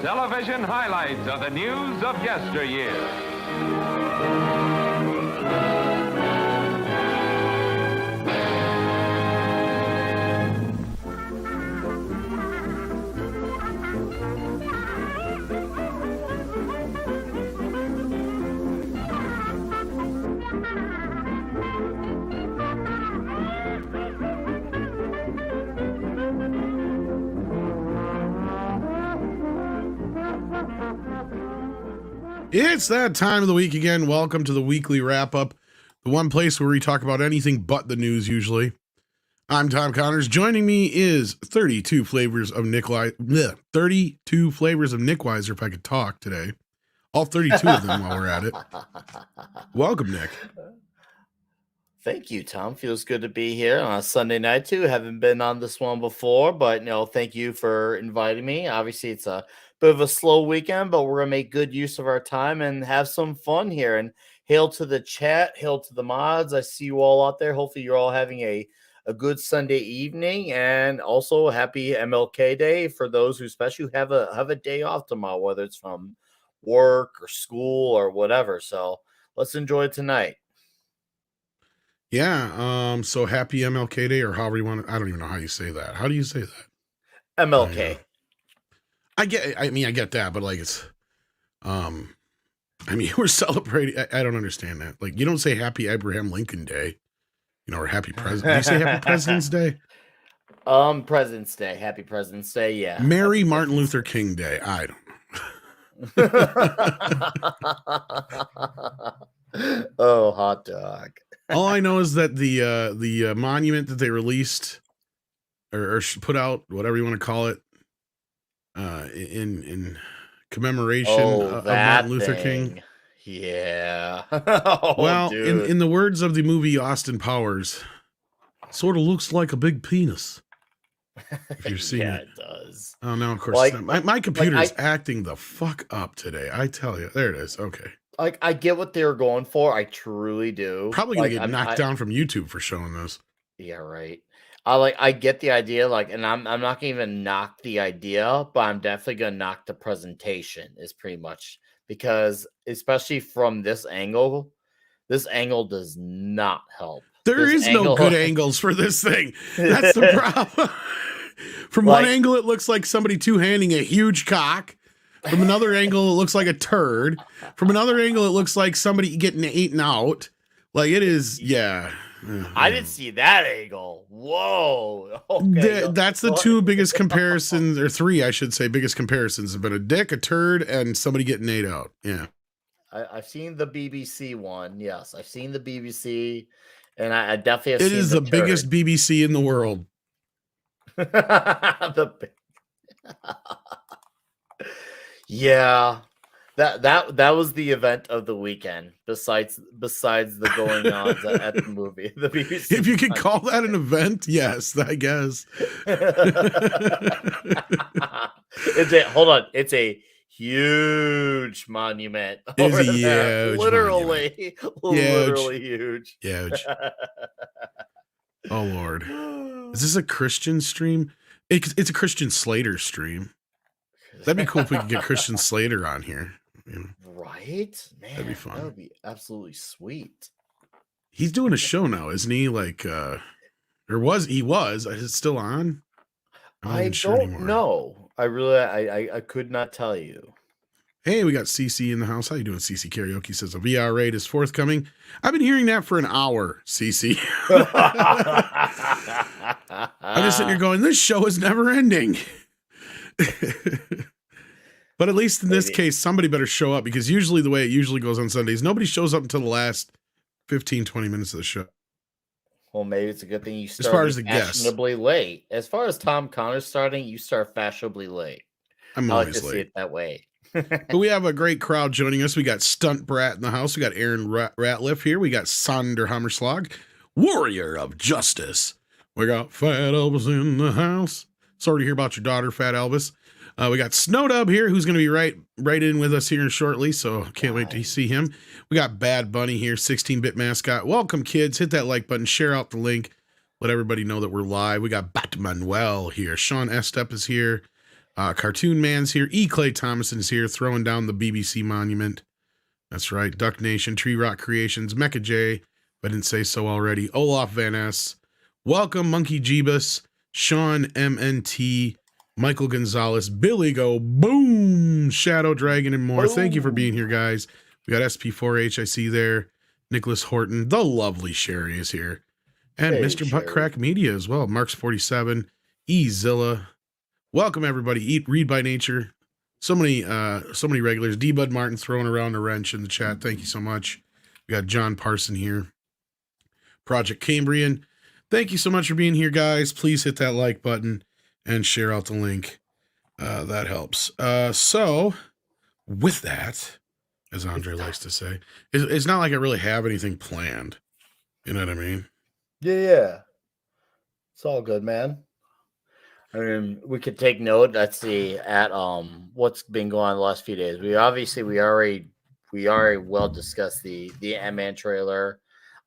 television highlights of the news of yesteryear. It's that time of the week again. Welcome to the weekly wrap-up, the one place where we talk about anything but the news usually. I'm Tom Connors. Joining me is 32 flavors of Nick 32 flavors of Nick Weiser, if I could talk today. All 32 of them while we're at it. Welcome, Nick. Thank you, Tom. Feels good to be here on a Sunday night, too. Haven't been on this one before, but, thank you for inviting me. Obviously, it's a bit of a slow weekend, but we're going to make good use of our time and have some fun here. And hail to the chat, hail to the mods. I see you all out there. Hopefully, you're all having a good Sunday evening, and also happy MLK Day for those who especially have a day off tomorrow, whether it's from work or school or whatever. So let's enjoy it tonight. Yeah, so happy MLK Day, or however you want to, I don't even know how you say that. How do you say that? MLK. I get that, but like it's, we're celebrating. I don't understand that. Like, you don't say Happy Abraham Lincoln Day, or Happy President. Do you say Happy President's Day? President's Day. Happy President's Day. Yeah. Merry Martin Luther King Day. I don't know. Oh, hot dog. All I know is that the monument that they released or put out, whatever you want to call it, in commemoration of Martin Luther King. Yeah. Well, in the words of the movie Austin Powers, sort of looks like a big penis. If you're seeing it does. Oh no, of course. My computer is acting the fuck up today. I tell you. There it is. Okay. Like, I get what they were going for. I truly do. Probably gonna get knocked down from YouTube for showing this. Yeah, right. I get the idea, and I'm not gonna even knock the idea, but I'm definitely gonna knock the presentation, is pretty much, because especially from this angle does not help. There is no good angles for this thing. That's the problem. From one angle, it looks like somebody two-handing a huge cock. From another angle, it looks like a turd. From another angle, it looks like somebody getting eaten out. Like, it is, yeah. I didn't see that angle. Whoa. Okay. That's the two biggest comparisons, or three, I should say, biggest comparisons have been a dick, a turd, and somebody getting ate out. Yeah. I've seen the BBC one. Yes, I've seen the BBC, and I definitely have seen it is the biggest BBC in the world. Yeah, that was the event of the weekend. Besides the going ons at the movie, the BBC. If you could call that an event, yes, I guess. It's a huge monument. It's a huge, literally huge. Huge. Oh Lord, is this a Christian stream? It's a Christian Slater stream. That'd be cool if we could get Christian Slater on here. Right? Man, that'd be fun. That would be absolutely sweet. He's doing a show now, isn't he? Like, he was. Is it still on? I don't know. I could not tell you. Hey, we got CC in the house. How you doing, CC? Karaoke says a VR raid is forthcoming. I've been hearing that for an hour, CC. I'm just sitting here going, this show is never ending. But at least in this case, somebody better show up, because usually the way it usually goes on Sundays, nobody shows up until the last 15, 20 minutes of the show. Well, maybe it's a good thing you start fashionably late. As far as Tom Connors starting, you start fashionably late. I'm always late. See it that way. But we have a great crowd joining us. We got Stunt Brat in the house. We got Aaron Ratliff here. We got Sander Hammerslag, Warrior of Justice. We got Fat Elvis in the house. Sorry to hear about your daughter, Fat Elvis. We got Snowdub here, who's going to be right in with us here shortly, so can't wait to see him. We got Bad Bunny here, 16-bit mascot. Welcome, kids. Hit that like button. Share out the link. Let everybody know that we're live. We got Batmanuel here. Sean Estep is here. Cartoon Man's here. E. Clay Thomason's here, throwing down the BBC monument. That's right. Duck Nation, Tree Rock Creations, Mecha J, if I didn't say so already. Olaf Van Ness. Welcome, Monkey Jeebus, Sean MNT, Michael Gonzalez, Billy Go, Boom, Shadow Dragon, and more. Thank you for being here, guys. We got SP4H, I see there. Nicholas Horton, the lovely Sherry is here. And Hey, Mr. Sherry. Buttcrack Media as well. Marks 47, Zilla. Welcome everybody. Eat Read by Nature. So many regulars. D Bud Martin throwing around a wrench in the chat. Thank you so much. We got John Parson here. Project Cambrian. Thank you so much for being here, guys. Please hit that like button and share out the link. That helps. So with that, as Andre likes to say, it's not like I really have anything planned. You know what I mean? Yeah. It's all good, man. I mean, we could take note. Let's see at what's been going on the last few days. We already well discussed the Ant-Man trailer.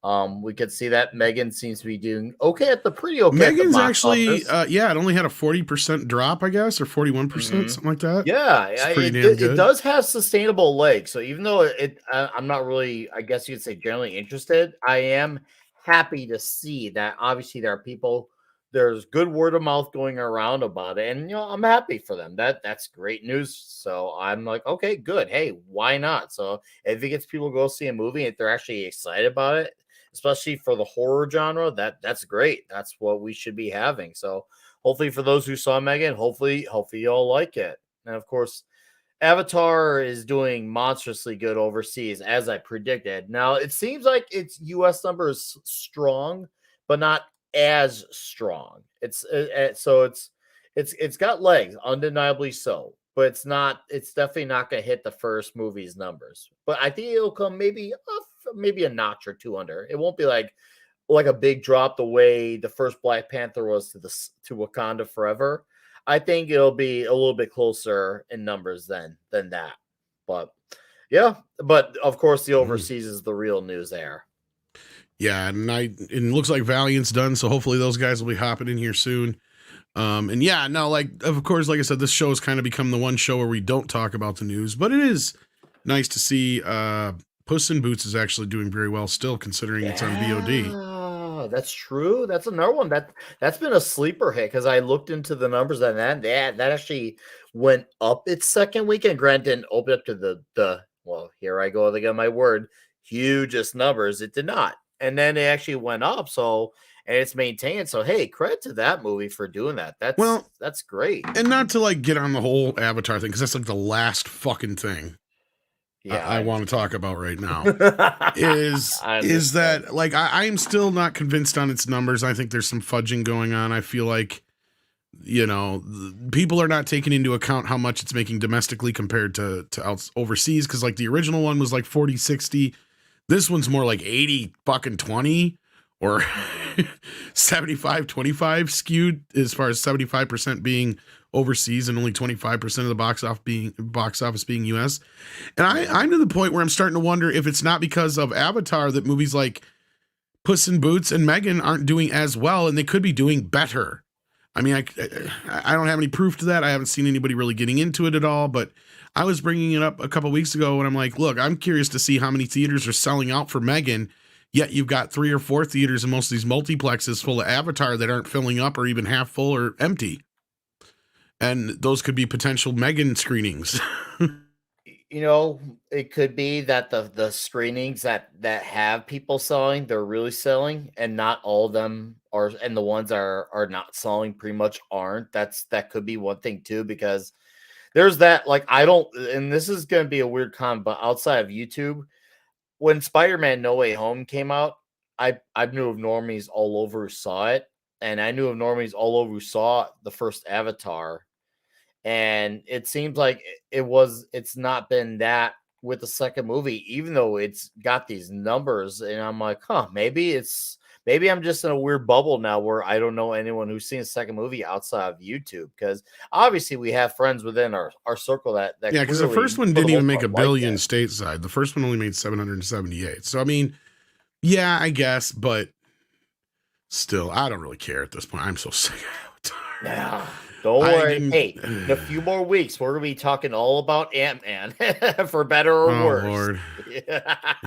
We could see that Megan seems to be doing okay at the Megan's box actually office. it only had a 40% drop, I guess, or 41%, something like that. Yeah, It's pretty damn good. It does have sustainable legs. So even though I'm not really, I guess you'd say, generally interested, I am happy to see that obviously there are people, there's good word of mouth going around about it, and I'm happy for them. That's great news. So I'm like, okay, good. Hey, why not? So if it gets people to go see a movie, if they're actually excited about it, especially for the horror genre, that's great. That's what we should be having. So hopefully for those who saw Megan, hopefully y'all like it. And of course, Avatar is doing monstrously good overseas, as I predicted. Now it seems like its U.S. number is strong, but not as strong. It's got legs, undeniably so, but it's definitely not going to hit the first movie's numbers. But I think it'll come maybe a notch or two under. It won't be like a big drop the way the first Black Panther was to Wakanda Forever. I think it'll be a little bit closer in numbers than that. But yeah, but of course the overseas is the real news there. Yeah, and it looks like Valiant's done, so hopefully those guys will be hopping in here soon. And yeah, no, like of course, like I said, this show has kind of become the one show where we don't talk about the news, but it is nice to see Puss in Boots is actually doing very well still, considering it's on VOD. That's true. That's another one that's been a sleeper hit because I looked into the numbers on that. That actually went up its second weekend. Grant didn't open up to the well, here I go again, my word, hugest numbers. It did not, and then it actually went up. So and it's maintained. So hey, credit to that movie for doing that. That's great. And not to like get on the whole Avatar thing because that's like the last fucking thing. Yeah, I want to talk about right now is that like I'm still not convinced on its numbers. I think there's some fudging going on. I feel like people are not taking into account how much it's making domestically compared to overseas, because like the original one was like 40-60. This one's more like 80-20 or 75-25 skewed as far as 75% being overseas and only 25% of the box office being US. And I'm to the point where I'm starting to wonder if it's not because of Avatar that movies like Puss in Boots and Megan aren't doing as well, and they could be doing better. I mean, I don't have any proof to that. I haven't seen anybody really getting into it at all, but I was bringing it up a couple weeks ago and I'm like, look, I'm curious to see how many theaters are selling out for Megan, yet you've got 3 or 4 theaters in most of these multiplexes full of Avatar that aren't filling up or even half full or empty. And those could be potential Megan screenings. It could be that the screenings that have people selling, they're really selling, and not all of them are, and the ones are not selling pretty much aren't. That could be one thing too, because there's that, like, and this is going to be a weird comment, but outside of YouTube, when Spider-Man No Way Home came out, I knew of normies all over who saw it, and I knew of normies all over who saw the first Avatar. And it seems like it's not been that with the second movie, even though it's got these numbers. And I'm like, maybe I'm just in a weird bubble now where I don't know anyone who's seen a second movie outside of YouTube, because obviously we have friends within our circle that yeah, because the first one didn't even make $1 billion stateside. The first one only made 778. So I mean, yeah, I guess, but still, I don't really care at this point. I'm so sick of Avatar. Yeah. Don't I worry. didn't. Hey, in a few more weeks, we're gonna be talking all about Ant-Man, for better or Oh worse. Lord, you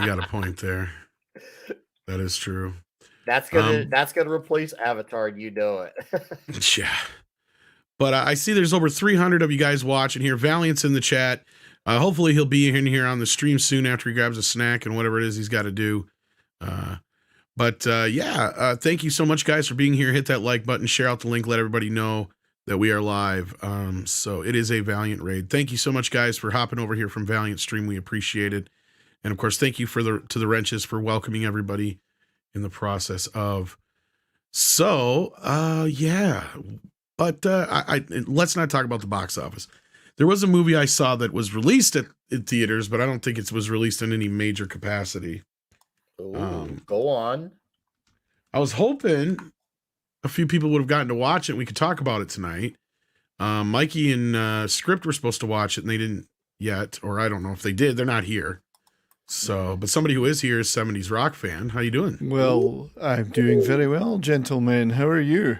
got a point there. That is true. That's gonna replace Avatar. You know it. Yeah. But I see there's over 300 of you guys watching here. Valiant's in the chat. Hopefully he'll be in here on the stream soon after he grabs a snack and whatever it is he's got to do. Thank you so much, guys, for being here. Hit that like button, share out the link, let everybody know that we are live. So it is a Valiant raid. Thank you so much, guys, for hopping over here from Valiant Stream. We appreciate it. And of course, thank you to the Wrenches for welcoming everybody in the process of. So, But let's not talk about the box office. There was a movie I saw that was released in theaters, but I don't think it was released in any major capacity. Ooh, go on. I was hoping a few people would have gotten to watch it. We could talk about it tonight. Mikey and Script were supposed to watch it, and they didn't yet, or I don't know if they did. They're not here. So, but somebody who is here is 70s Rock fan. How you doing? Well, I'm doing very well, gentlemen. How are you?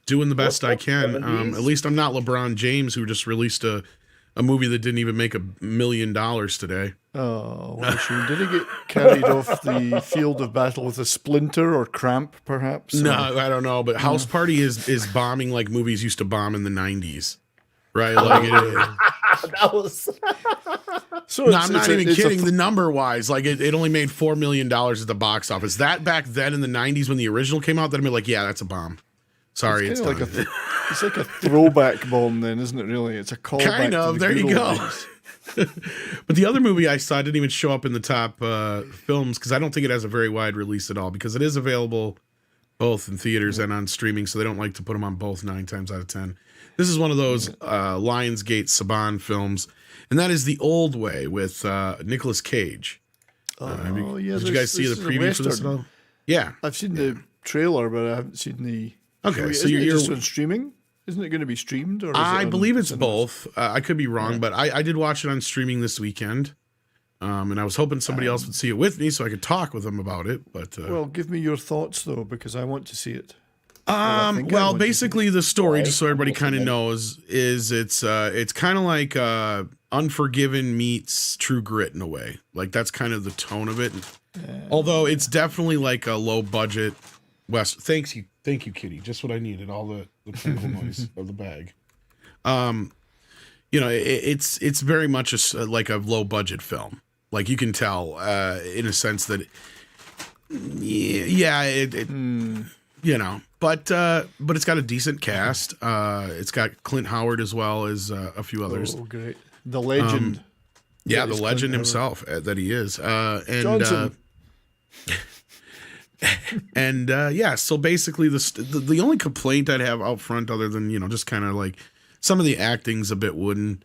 Doing the best I can. At least I'm not LeBron James, who just released a movie that didn't even make $1 million today. Oh, well, sure. Did he get carried off the field of battle with a splinter or cramp, perhaps? No, I don't know. But House Party is bombing like movies used to bomb in the 90s. Right? Like That was. So no, I'm not even kidding. The number wise, like it only made $4 million at the box office. That back then in the 90s when the original came out, that'd be like, yeah, that's a bomb. Sorry, it's like done. it's like a throwback bomb, then, isn't it? Really, it's a callback. Kind of. There you go. But the other movie I saw didn't even show up in the top films because I don't think it has a very wide release at all. Because it is available both in theaters and on streaming, so they don't like to put them on both 9 times out of 10. This is one of those Lionsgate Saban films, and that is The Old Way with Nicolas Cage. Oh, yeah. Did you guys see the preview for this at all? Yeah, I've seen the trailer, but I haven't seen the. Okay, so you're just on streaming. Isn't it going to be streamed? Or is I it believe it's both. I could be wrong, but I did watch it on streaming this weekend. And I was hoping somebody else would see it with me so I could talk with them about it. But well, give me your thoughts though, because I want to see it. Well, basically the story, just so everybody kind of knows, is it's kind of like Unforgiven meets True Grit in a way. Like that's kind of the tone of it. Although it's definitely like a low budget West. Thank you, Kitty. Just what I needed. All the tinkle noise of the bag. It's very much like a low budget film. Like you can tell in a sense that, but it's got a decent cast. It's got Clint Howard as well as a few others. Oh, great! The legend. The legend himself that he is. Johnson. So basically the only complaint I'd have out front, other than just kind of like some of the acting's a bit wooden,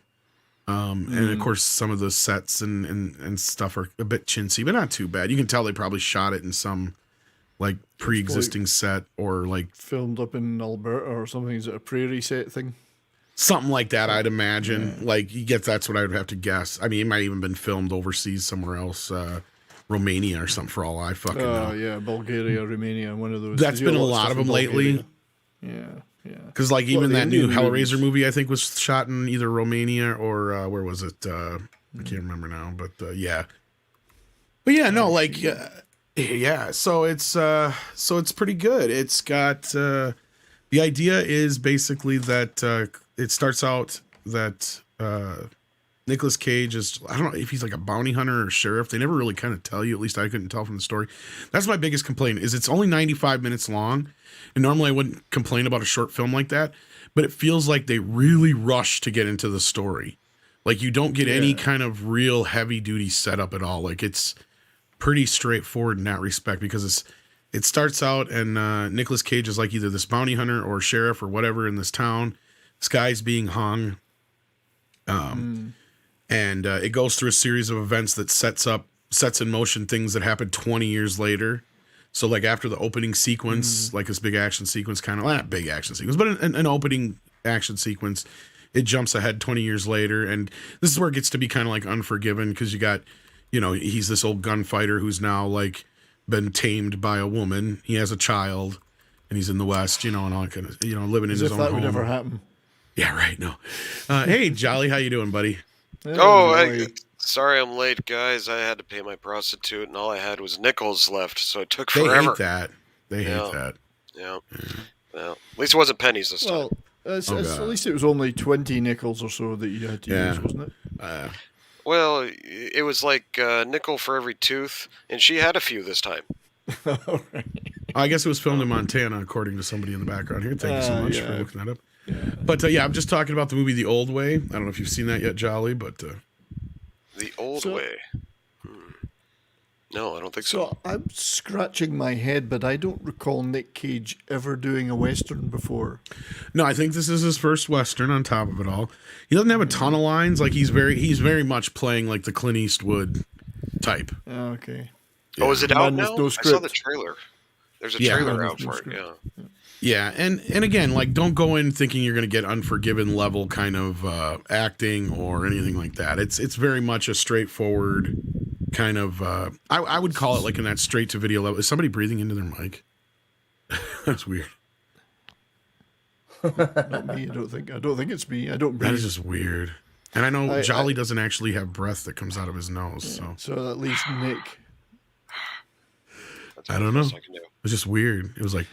and of course some of the sets and stuff are a bit chintzy, but not too bad. You can tell they probably shot it in some like pre-existing set or like filmed up in Alberta or something. Is it a prairie set thing? Something like that, I'd imagine. Like that's what I would have to guess. I mean, it might even been filmed overseas somewhere else. Romania or something for all I fucking know. Oh, yeah, Bulgaria, Romania, one of those. That's been a lot of them lately. Yeah. Because like even that new Hellraiser movie, I think, was shot in either Romania or where was it? I can't remember now, but yeah. But yeah, no, like So it's pretty good. It's got the idea is basically that it starts out that Nicolas Cage is, I don't know if he's like a bounty hunter or sheriff. They never really kind of tell you. At least I couldn't tell from the story. That's my biggest complaint is it's only 95 minutes long. And normally I wouldn't complain about a short film like that, but it feels like they really rush to get into the story. Like you don't get any kind of real heavy duty setup at all. Like it's pretty straightforward in that respect because it starts out and Nicolas Cage is like either this bounty hunter or sheriff or whatever in this town. This guy's being hung. And it goes through a series of events that sets in motion things that happened 20 years later. So like after the opening sequence, like this big action sequence, kind of not big action sequence, but an opening action sequence, it jumps ahead 20 years later. And this is where it gets to be kind of like Unforgiven because you got, he's this old gunfighter who's now like been tamed by a woman. He has a child and he's in the West, and all kind of, living in his own home. As if that would ever happen. Yeah, right. No. Hey, Jolly, how you doing, buddy? Sorry I'm late, guys. I had to pay my prostitute, and all I had was nickels left, so it took They forever. hate that. They hate that. Yeah. Well, at least it wasn't pennies this time. At least it was only 20 nickels or so that you had to use, wasn't it? Well, it was like a nickel for every tooth, and she had a few this time. All right. I guess it was filmed in Montana, according to somebody in the background here. Thank you so much for looking that up. Yeah. But I'm just talking about the movie The Old Way. I don't know if you've seen that yet, Jolly, but... The Old Way. No, I don't think so. So I'm scratching my head, but I don't recall Nick Cage ever doing a Western before. No, I think this is his first Western on top of it all. He doesn't have a ton of lines. Like, he's very much playing like the Clint Eastwood type. Okay. Yeah. Oh, is it out now? No I saw the trailer. There's a trailer out for it, Yeah, and again, like, don't go in thinking you're going to get Unforgiven level kind of acting or anything like that. It's very much a straightforward kind of, I would call it like in that straight to video level. Is somebody breathing into their mic? That's weird. Not me. I don't think it's me. I don't breathe. That is just weird. And I know Jolly doesn't actually have breath that comes out of his nose. So at least Nick. I don't know. It was just weird. It was like...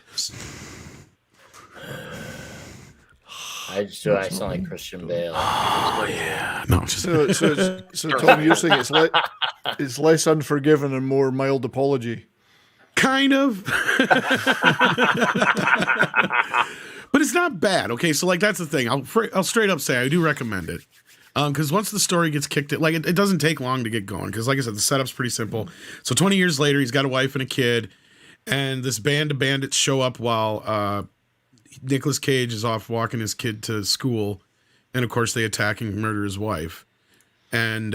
I sound like Christian Bale. Oh, yeah. No, it's just... So Tom, you're saying it's less Unforgiven and more mild apology? Kind of. But it's not bad. Okay, so like that's the thing. I'll straight up say I do recommend it. Because once the story gets kicked, it doesn't take long to get going. Because like I said, the setup's pretty simple. So 20 years later, he's got a wife and a kid, and this band of bandits show up while Nicolas Cage is off walking his kid to school, and of course they attack and murder his wife. And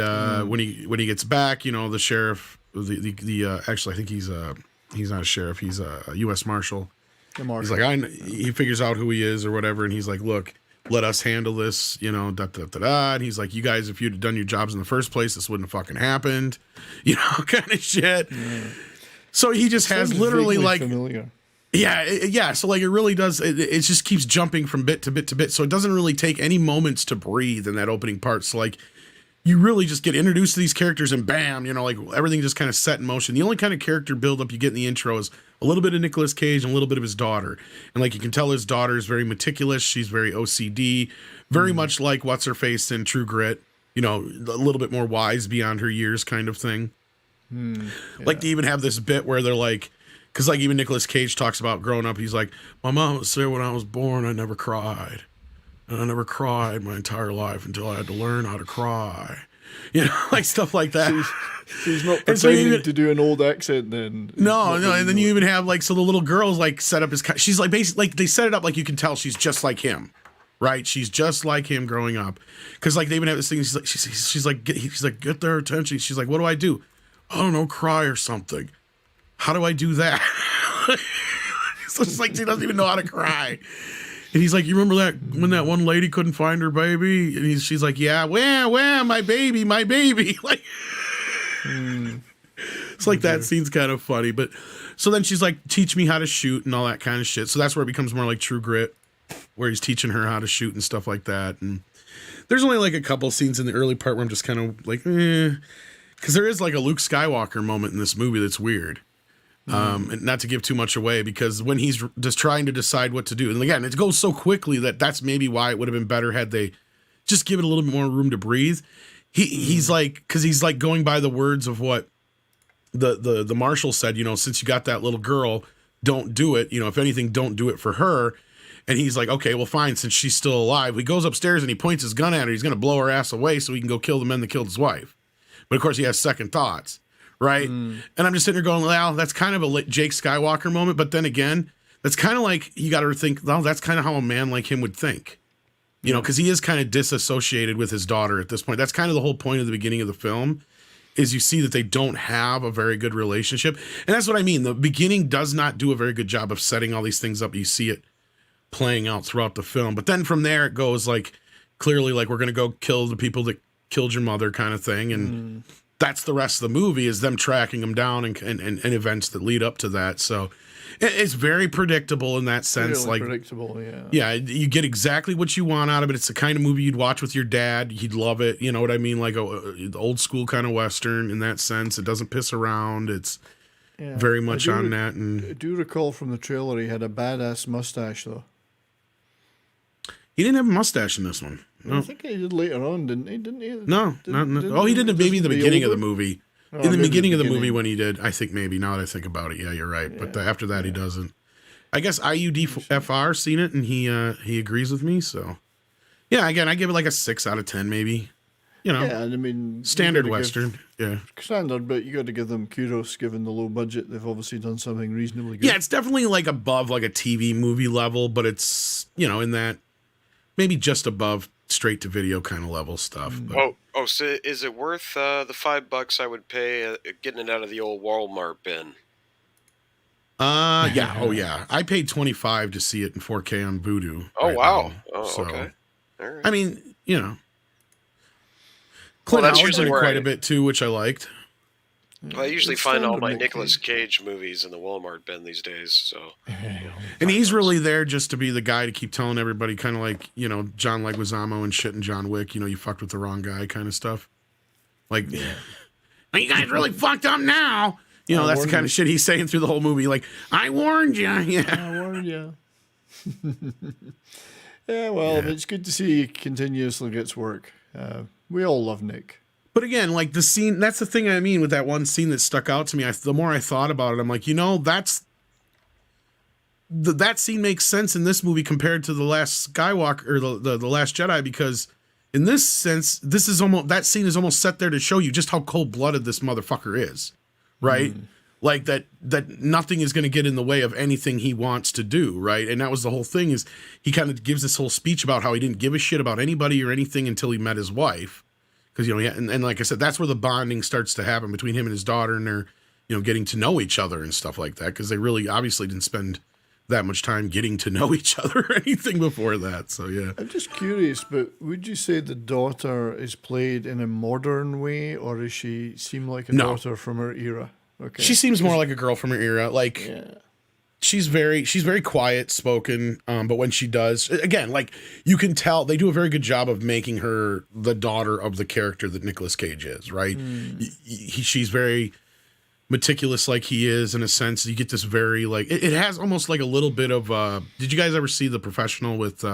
when he gets back, the sheriff, actually I think he's not a sheriff, he's a U.S. Marshal. He's like, he figures out who he is or whatever, and he's like, look, let us handle this, And he's like, you guys, if you'd done your jobs in the first place, this wouldn't have fucking happened, kind of shit. Yeah. So he just has literally like, familiar. Yeah. So like, it really does. It just keeps jumping from bit to bit to bit. So it doesn't really take any moments to breathe in that opening part. So like, you really just get introduced to these characters and bam, like everything just kind of set in motion. The only kind of character buildup you get in the intro is a little bit of Nicolas Cage and a little bit of his daughter. And like, you can tell his daughter is very meticulous. She's very OCD, very much like what's her face in True Grit, a little bit more wise beyond her years kind of thing. Yeah. Like they even have this bit where they're like, because like even Nicolas Cage talks about growing up. He's like, my mom would say when I was born, I never cried. And I never cried my entire life until I had to learn how to cry. Like stuff like that. She's not pretending to do an old accent then. No. And then you even have like, so the little girl's like set up she's like basically like they set it up like you can tell she's just like him, right? She's just like him growing up. Because like they even have this thing. He's like, get their attention. She's like, what do I do? I don't know, cry or something. How do I do that? So it's like she doesn't even know how to cry. And he's like, you remember that when that one lady couldn't find her baby? And she's like, yeah, where, my baby. Like, it's like that scene's kind of funny. But so then she's like, teach me how to shoot and all that kind of shit. So that's where it becomes more like True Grit, where he's teaching her how to shoot and stuff like that. And there's only like a couple scenes in the early part where I'm just kind of like, because there is like a Luke Skywalker moment in this movie that's weird. And not to give too much away, because when he's just trying to decide what to do, and again, it goes so quickly that's maybe why it would have been better had they just give it a little bit more room to breathe. He's like, because he's like going by the words of what the marshal said, since you got that little girl, don't do it. If anything, don't do it for her. And he's like, okay, well, fine, since she's still alive. He goes upstairs and he points his gun at her. He's going to blow her ass away so he can go kill the men that killed his wife. But of course, he has second thoughts. Right. And I'm just sitting there going, well, that's kind of a Jake Skywalker moment. But then again, that's kind of like, you got to think, well, that's kind of how a man like him would think, because he is kind of disassociated with his daughter at this point. That's kind of the whole point of the beginning of the film, is you see that they don't have a very good relationship. And that's what I mean. The beginning does not do a very good job of setting all these things up. You see it playing out throughout the film. But then from there, it goes like, clearly like, we're going to go kill the people that killed your mother kind of thing. And that's the rest of the movie, is them tracking him down and events that lead up to that. So it's very predictable in that sense. Really like predictable, yeah. Yeah, you get exactly what you want out of it. It's the kind of movie you'd watch with your dad. He'd love it. You know what I mean? Like a old school kind of Western in that sense. It doesn't piss around. It's very much on that. And I do recall from the trailer he had a badass mustache, though. he didn't have a mustache in this one. No. I think he did later on, didn't he? Didn't he? No. Oh, he did it maybe in the beginning of the movie. Oh, In the maybe beginning of the movie when he did, I think maybe, now that I think about it, yeah, you're right. But after that, he doesn't. I guess IUDFR seen it, and he agrees with me, so. Yeah, again, I give it like a 6 out of 10, maybe. You know, yeah, and I mean, standard Western, standard, but you got to give them kudos given the low budget. They've obviously done something reasonably good. Yeah, it's definitely like above like a TV movie level, but it's, you know, in that maybe just above straight to video kind of level stuff. But. So is it worth the $5 I would pay getting it out of the old Walmart bin? Yeah, oh yeah, I paid $25 to see it in 4K on Vudu. Oh wow, now, so. Okay. All right. I mean, you know, Clint Howard's in it quite a bit too, which I liked. Well, I usually find all my Nicolas Cage movies in the Walmart bin these days. So, and he's really there just to be the guy to keep telling everybody, kind of like, you know, John Leguizamo and shit and John Wick. You know, you fucked with the wrong guy, kind of stuff. Like, you guys really fucked up now. You know, that's the kind of shit he's saying through the whole movie. Like, I warned you. Yeah, I warned you. It's good to see he continuously gets work. We all love Nick. But again, like the scene, that's the thing I mean with that one scene that stuck out to me. The more I thought about it, I'm like, you know, that scene makes sense in this movie compared to the Last Skywalker or the Last Jedi, because in this sense, that scene is almost set there to show you just how cold-blooded this motherfucker is, right? Like that nothing is going to get in the way of anything he wants to do, right? And that was the whole thing, is he kind of gives this whole speech about how he didn't give a shit about anybody or anything until he met his wife. Because, you know, and like I said, that's where the bonding starts to happen between him and his daughter, and they're, you know, getting to know each other and stuff like that, because they really obviously didn't spend that much time getting to know each other or anything before that. So, yeah. I'm just curious, but would you say the daughter is played in a modern way, or does she seem like a daughter from her era? Okay. She seems more like a girl from her era. Like, she's very quiet spoken, but when she does, again, like, you can tell they do a very good job of making her the daughter of the character that Nicolas Cage is, right? She's very meticulous, like he is, in a sense. You get this very, like, it has almost like a little bit of did you guys ever see The Professional with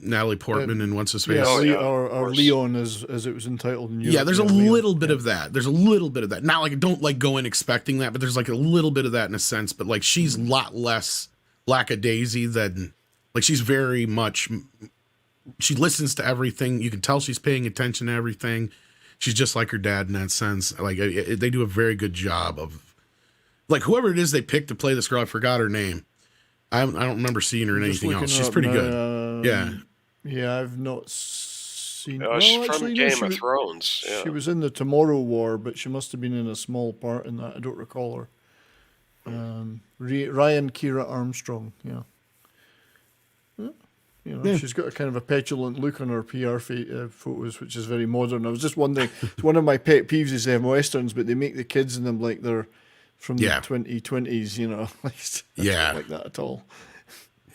Natalie Portman and what's his face? Or Leon, as it was entitled in Europe. Yeah, there's a little bit of that. There's a little bit of that. Not like, don't like go in expecting that, but there's like a little bit of that in a sense. But like, she's a lot less lackadaisy than, like, she's very much, she listens to everything. You can tell she's paying attention to everything. She's just like her dad in that sense. Like, they do a very good job of, like, whoever it is they picked to play this girl, I forgot her name. I don't remember seeing her in anything else. She's pretty good. Yeah, I've not seen. She's from Game of Thrones. Yeah. She was in the Tomorrow War, but she must have been in a small part in that. I don't recall her. Ryan Kira Armstrong. Yeah. You know, she's got a kind of a petulant look on her PR photos, which is very modern. I was just wondering, one of my pet peeves is Westerns, but they make the kids in them like they're from the 2020s, you know. I don't like that at all.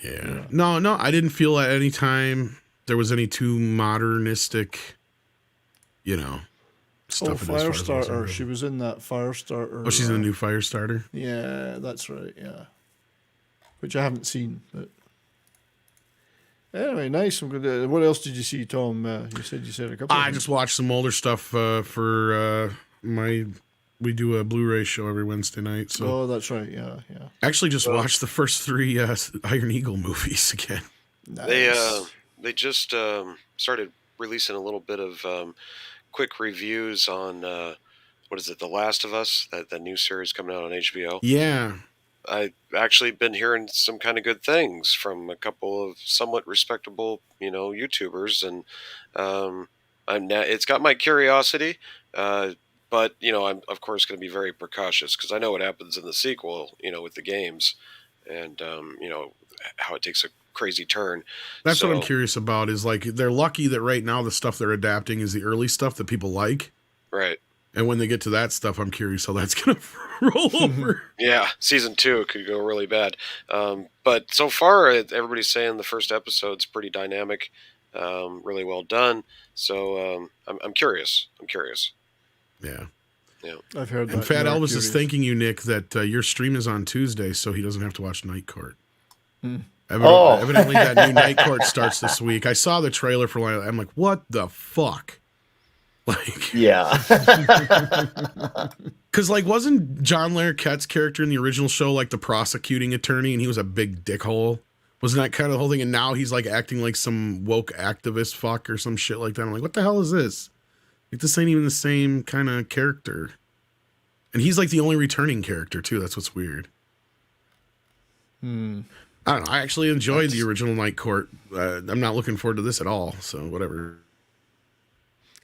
Yeah. No, I didn't feel at any time there was any too modernistic, you know, stuff. Firestarter. She was in that Firestarter. Oh, she's in the new Firestarter? Yeah, that's right, yeah. Which I haven't seen, but anyway, nice. I'm good. What else did you see, Tom? You said a couple. I just watched some older stuff for we do a Blu-ray show every Wednesday night. So that's right. Yeah. Actually, just watched the first 3 Iron Eagle movies again. Nice. They just started releasing a little bit of quick reviews on what is it, The Last of Us, that new series coming out on HBO. Yeah. I've actually been hearing some kind of good things from a couple of somewhat respectable, you know, YouTubers, and it's got my curiosity, but, you know, I'm of course going to be very precautious because I know what happens in the sequel, you know, with the games, and you know how it takes a crazy turn. That's what I'm curious about. Is like, they're lucky that right now the stuff they're adapting is the early stuff that people like. Right. And when they get to that stuff, I'm curious how that's going to roll over. Yeah, season 2 could go really bad. But so far, everybody's saying the first episode's pretty dynamic, really well done. So I'm curious. Yeah. I've heard that. And Fat you are Elvis is curious. thanking you, Nick, that your stream is on Tuesday, so he doesn't have to watch Night Court. Oh. Evidently, that new Night Court starts this week. I saw the trailer for it. I'm like, what the fuck? Like, Yeah. because like, wasn't John Larroquette's character in the original show like the prosecuting attorney, and he was a big dickhole? Wasn't that kind of the whole thing? And now he's like acting like some woke activist fuck or some shit like that. I'm like, what the hell is this? Like, this ain't even the same kind of character. And he's like the only returning character too. That's what's weird. I don't know. I actually enjoyed the original Night Court. I'm not looking forward to this at all. So whatever.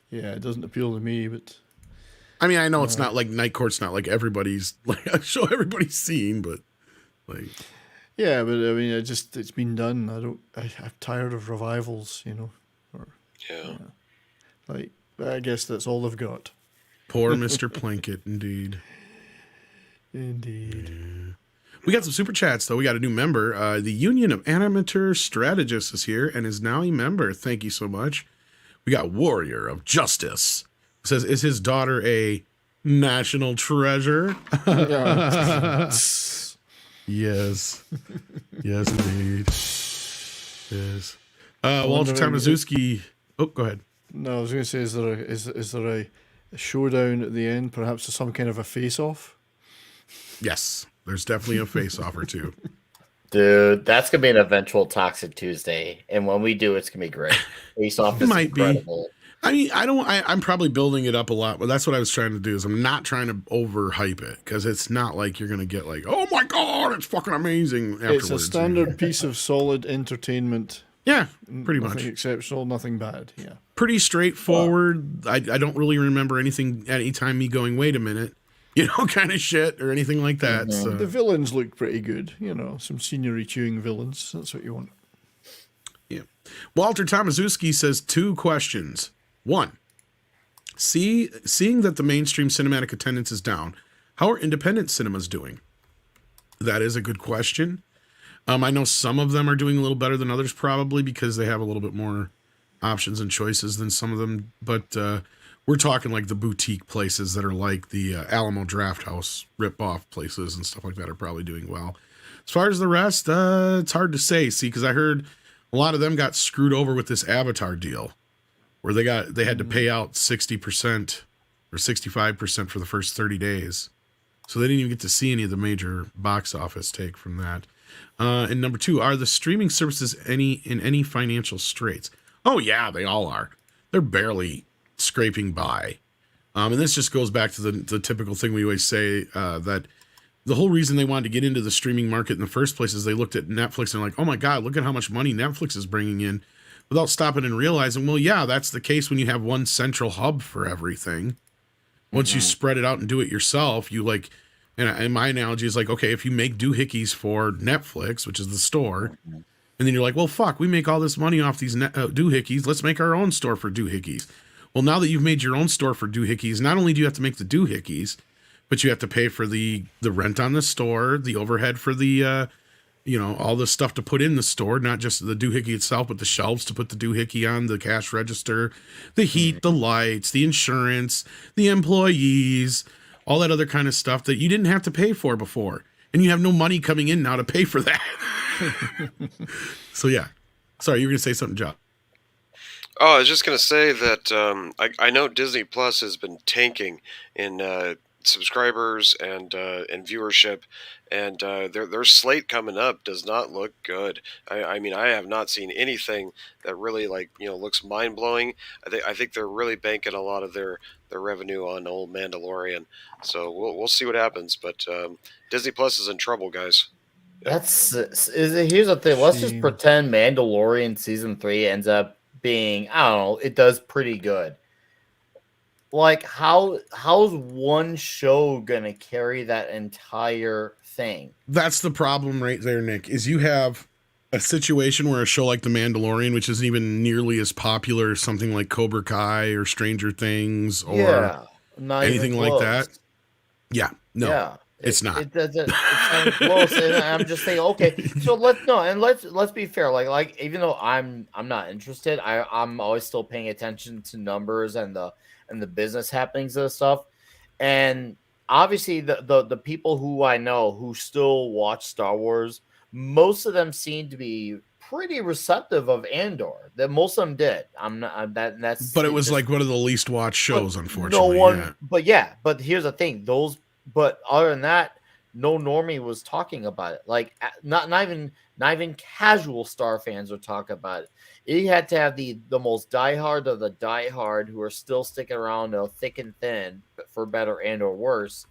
Yeah, it doesn't appeal to me, but I mean, I know it's not like Night Court's not like everybody's like a show everybody's seen, but like, yeah, but I mean, it's been done. I'm tired of revivals, you know. Yeah. Like, I guess that's all they've got. poor Mr. Plinkett, indeed. Indeed. We got some super chats, though. We got a new member. The Union of Amateur Strategists is here and is now a member. Thank you so much. We got Warrior of Justice. It says, is his daughter a national treasure? Yes. Yes, indeed. Yes. Walter Tomaszewski. Oh, go ahead. No, I was going to say, is there a showdown at the end? Perhaps some kind of a face-off? Yes, there's definitely a face-off or two. Dude, that's gonna be an eventual Toxic Tuesday, and when we do, it's gonna be great. Face off is Might incredible. I mean, I'm probably building it up a lot, but that's what I was trying to do. Is I'm not trying to overhype it because it's not like you're gonna get like, oh my god, it's fucking amazing. Afterwards. It's a standard piece of solid entertainment. Yeah, pretty much. Nothing exceptional, nothing bad. Yeah, pretty straightforward. I don't really remember anything at any time me going, wait a minute, you know, kind of shit or anything like that. So. The villains look pretty good. You know, some scenery chewing villains. That's what you want. Yeah. Walter Tomaszewski says 2 questions. 1, seeing that the mainstream cinematic attendance is down, how are independent cinemas doing? That is a good question. I know some of them are doing a little better than others, probably because they have a little bit more options and choices than some of them. But we're talking like the boutique places that are like the Alamo Drafthouse rip-off places and stuff like that are probably doing well. As far as the rest, it's hard to say. See, because I heard a lot of them got screwed over with this Avatar deal, where they had to pay out 60% or 65% for the first 30 days. So they didn't even get to see any of the major box office take from that. And number 2, are the streaming services in any financial straits? Oh yeah, they all are. They're barely scraping by. And this just goes back to the typical thing we always say, that the whole reason they wanted to get into the streaming market in the first place is they looked at Netflix and like, oh my God, look at how much money Netflix is bringing in, without stopping and realizing, well, yeah, that's the case when you have one central hub for everything. Once you spread it out and do it yourself, you like, and my analogy is like, okay, if you make doohickeys for Netflix, which is the store, and then you're like, well, fuck, we make all this money off these doohickeys. Let's make our own store for doohickeys. Well, now that you've made your own store for doohickeys, not only do you have to make the doohickeys, but you have to pay for the rent on the store, the overhead for the, all the stuff to put in the store, not just the doohickey itself, but the shelves to put the doohickey on, the cash register, the heat, the lights, the insurance, the employees, all that other kind of stuff that you didn't have to pay for before. And you have no money coming in now to pay for that. So, yeah. Sorry, you were going to say something, John. Oh, I was just going to say that I know Disney Plus has been tanking in subscribers and viewership, and their slate coming up does not look good. I mean, I have not seen anything that really looks mind blowing. I think they're really banking a lot of their revenue on old Mandalorian. So we'll see what happens. But Disney Plus is in trouble, guys. Here's the thing. Let's just pretend Mandalorian season 3 ends up being, I don't know, it does pretty good. Like, how's one show gonna carry that entire thing? That's the problem right there, Nick, is you have a situation where a show like The Mandalorian, which isn't even nearly as popular as something like Cobra Kai or Stranger Things or Not anything even like close. that. Yeah, no, Yeah, it's not. It doesn't. It's not even close. And I'm just saying, okay, so let's be fair. Like even though I'm not interested, I'm always still paying attention to numbers and the business happenings and stuff. And obviously, the people who I know who still watch Star Wars, most of them seem to be pretty receptive of Andor. That most of them did. I'm not that's But it was just like one of the least watched but shows, no unfortunately. one. Yeah. But yeah, but here's the thing: but other than that, no normie was talking about it. Like not even casual Star fans were talking about it. You had to have the most diehard of the diehard who are still sticking around, thick and thin, for better and or worse.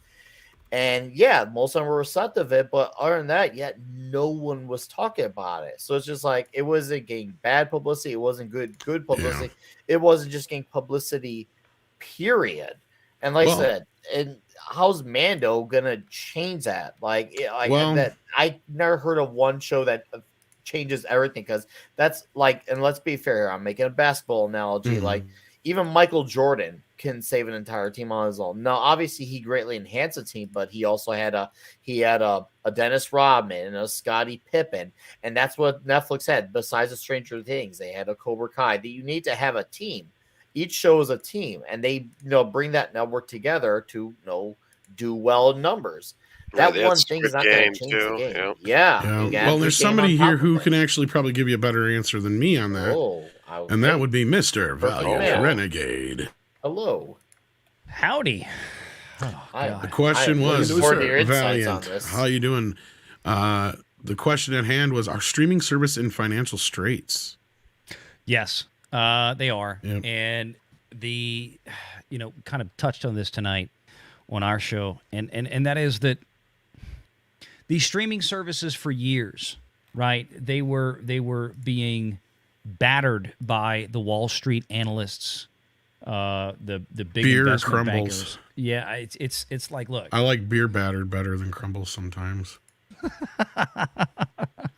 And yeah, most of them were receptive of it, but other than that, yet no one was talking about it. So it's just like it wasn't getting bad publicity, it wasn't good publicity, it wasn't just getting publicity, period. And like I Well, said, and how's Mando gonna change that? well, That I never heard of one show that changes everything because that's like, and let's be fair, I'm making a basketball analogy. Like even Michael Jordan can save an entire team on his own. Now, obviously, he greatly enhanced the team, but he also had a Dennis Rodman and a Scottie Pippen, and that's what Netflix had. Besides the Stranger Things, they had a Cobra Kai. That you need to have a team. Each show is a team, and they bring that network together to do well in numbers. That Right, one that's thing is Squid not going Game to change the too. game. Yeah. Yeah. yeah. Well, there's somebody here who can actually probably give you a better answer than me on that. And that would be Mr. Valiant man. Renegade. Hello. Howdy. The question was, Valiant, how you doing? The question at hand was, are streaming service in financial straits? Yes, they are. Yep. And kind of touched on this tonight on our show. And that is that these streaming services for years, right? They were being battered by the Wall Street analysts, the big beer investment crumbles. bankers. Yeah, it's like, look. I like beer battered better than crumbles sometimes.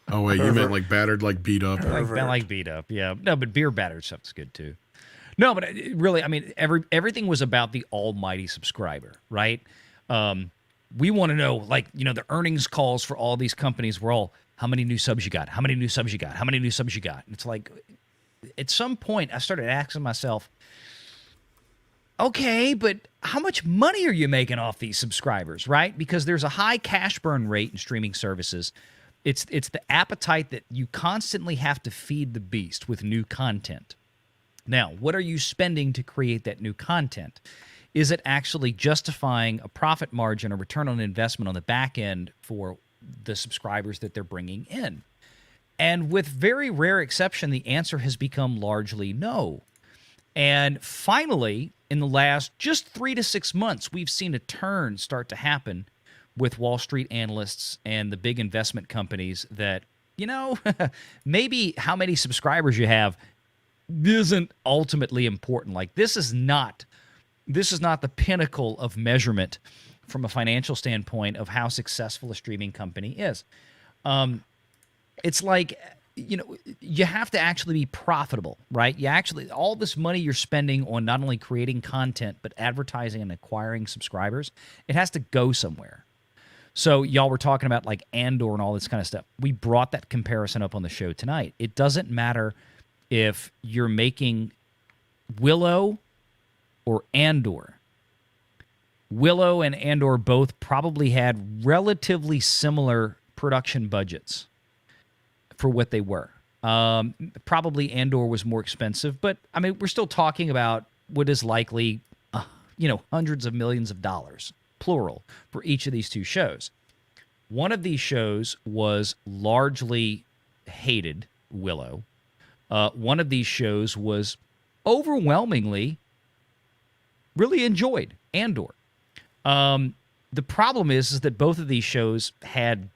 Oh wait, you meant like battered, like beat up. Like beat up, yeah. No, but beer battered stuff is good too. No, but really, I mean, everything was about the almighty subscriber, right? We want to know, the earnings calls for all these companies were all, how many new subs you got? How many new subs you got? How many new subs you got? And it's like, at some point, I started asking myself, okay, but how much money are you making off these subscribers, right? Because there's a high cash burn rate in streaming services. It's the appetite that you constantly have to feed the beast with new content. Now, what are you spending to create that new content? Is it actually justifying a profit margin or return on investment on the back end for the subscribers that they're bringing in? And with very rare exception, the answer has become largely no. And finally, in the last just 3 to 6 months, we've seen a turn start to happen with Wall Street analysts and the big investment companies that, maybe how many subscribers you have isn't ultimately important. Like this is not the pinnacle of measurement from a financial standpoint of how successful a streaming company is. It's like, you have to actually be profitable, right? All this money you're spending on not only creating content, but advertising and acquiring subscribers, it has to go somewhere. So y'all were talking about like Andor and all this kind of stuff. We brought that comparison up on the show tonight. It doesn't matter if you're making Willow or Andor. Willow and Andor both probably had relatively similar production budgets for what they were. Probably Andor was more expensive, but I mean, we're still talking about what is likely, hundreds of millions of dollars, plural, for each of these two shows. One of these shows was largely hated, Willow. One of these shows was overwhelmingly really enjoyed, Andor. The problem is that both of these shows had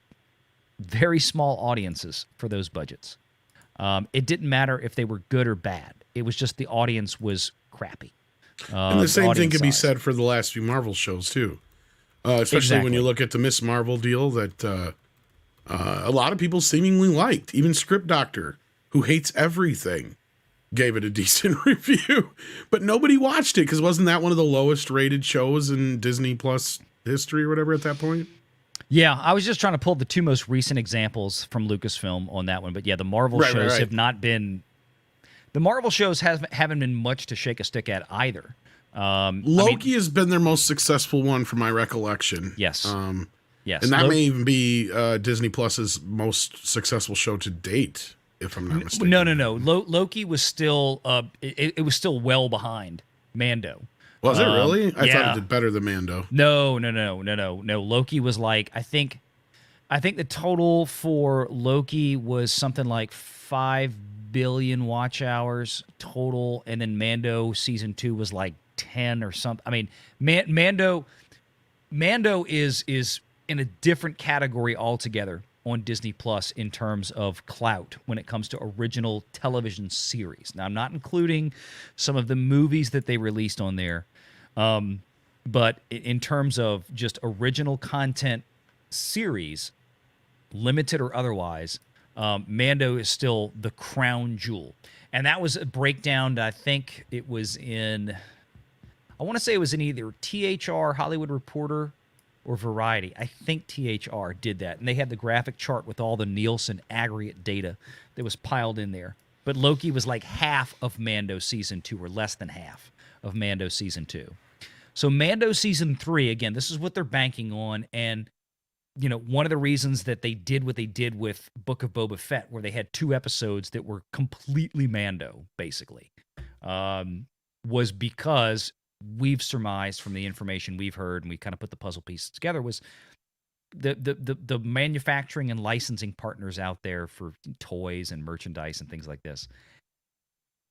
very small audiences for those budgets. It didn't matter if they were good or bad. It was just the audience was crappy. And the same thing can be said for the last few Marvel shows, too. Especially when you look at the Miss Marvel deal that a lot of people seemingly liked. Even Script Doctor, who hates everything, gave it a decent review, but nobody watched it because wasn't that one of the lowest rated shows in Disney Plus history or whatever at that point? Yeah, I was just trying to pull the two most recent examples from Lucasfilm on that one, but yeah, the Marvel shows have not been. The Marvel shows haven't been much to shake a stick at either. Loki has been their most successful one, from my recollection. Yes, yes, and that may even be Disney Plus's most successful show to date, if I'm not mistaken. No. Loki was still it was still well behind Mando. Was it really? I thought it did better than Mando. No. Loki was like, I think the total for Loki was something like 5 billion watch hours total, and then Mando season 2 was like 10 or something. I mean, Mando is in a different category altogether on Disney Plus in terms of clout when it comes to original television series. Now, I'm not including some of the movies that they released on there, but in terms of just original content series, limited or otherwise, Mando is still the crown jewel. And that was a breakdown, I think it was in, I want to say it was in either THR, Hollywood Reporter, or Variety. I think THR did that. And they had the graphic chart with all the Nielsen aggregate data that was piled in there. But Loki was like half of Mando Season 2, or less than half of Mando Season 2. So Mando Season 3, again, this is what they're banking on. And, you know, one of the reasons that they did what they did with Book of Boba Fett, where they had 2 episodes that were completely Mando, basically, was because we've surmised from the information we've heard, and we kind of put the puzzle pieces together, was the manufacturing and licensing partners out there for toys and merchandise and things like this.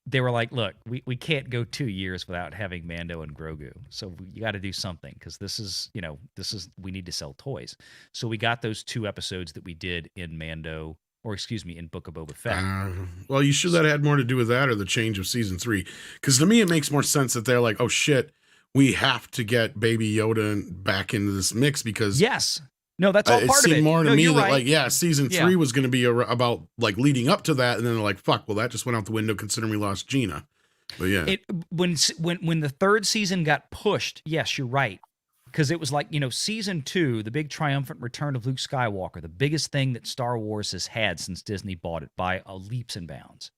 They were like, look, we can't go 2 years without having Mando and Grogu. So you got to do something, because we need to sell toys. So we got those 2 episodes that we did in Mando, or excuse me, in Book of Boba Fett. Well, you sure that had more to do with that, or the change of season 3? Because to me, it makes more sense that they're like, oh shit, we have to get Baby Yoda back into this mix, because yes. No, that's all part of it. It seemed more to me that, right. like, season 3 was going to be about, like, leading up to that, and then they're like, fuck, well, that just went out the window considering we lost Gina. But yeah. When the 3rd season got pushed, yes, you're right. Because it was like, season 2, the big triumphant return of Luke Skywalker, the biggest thing that Star Wars has had since Disney bought it by leaps and bounds,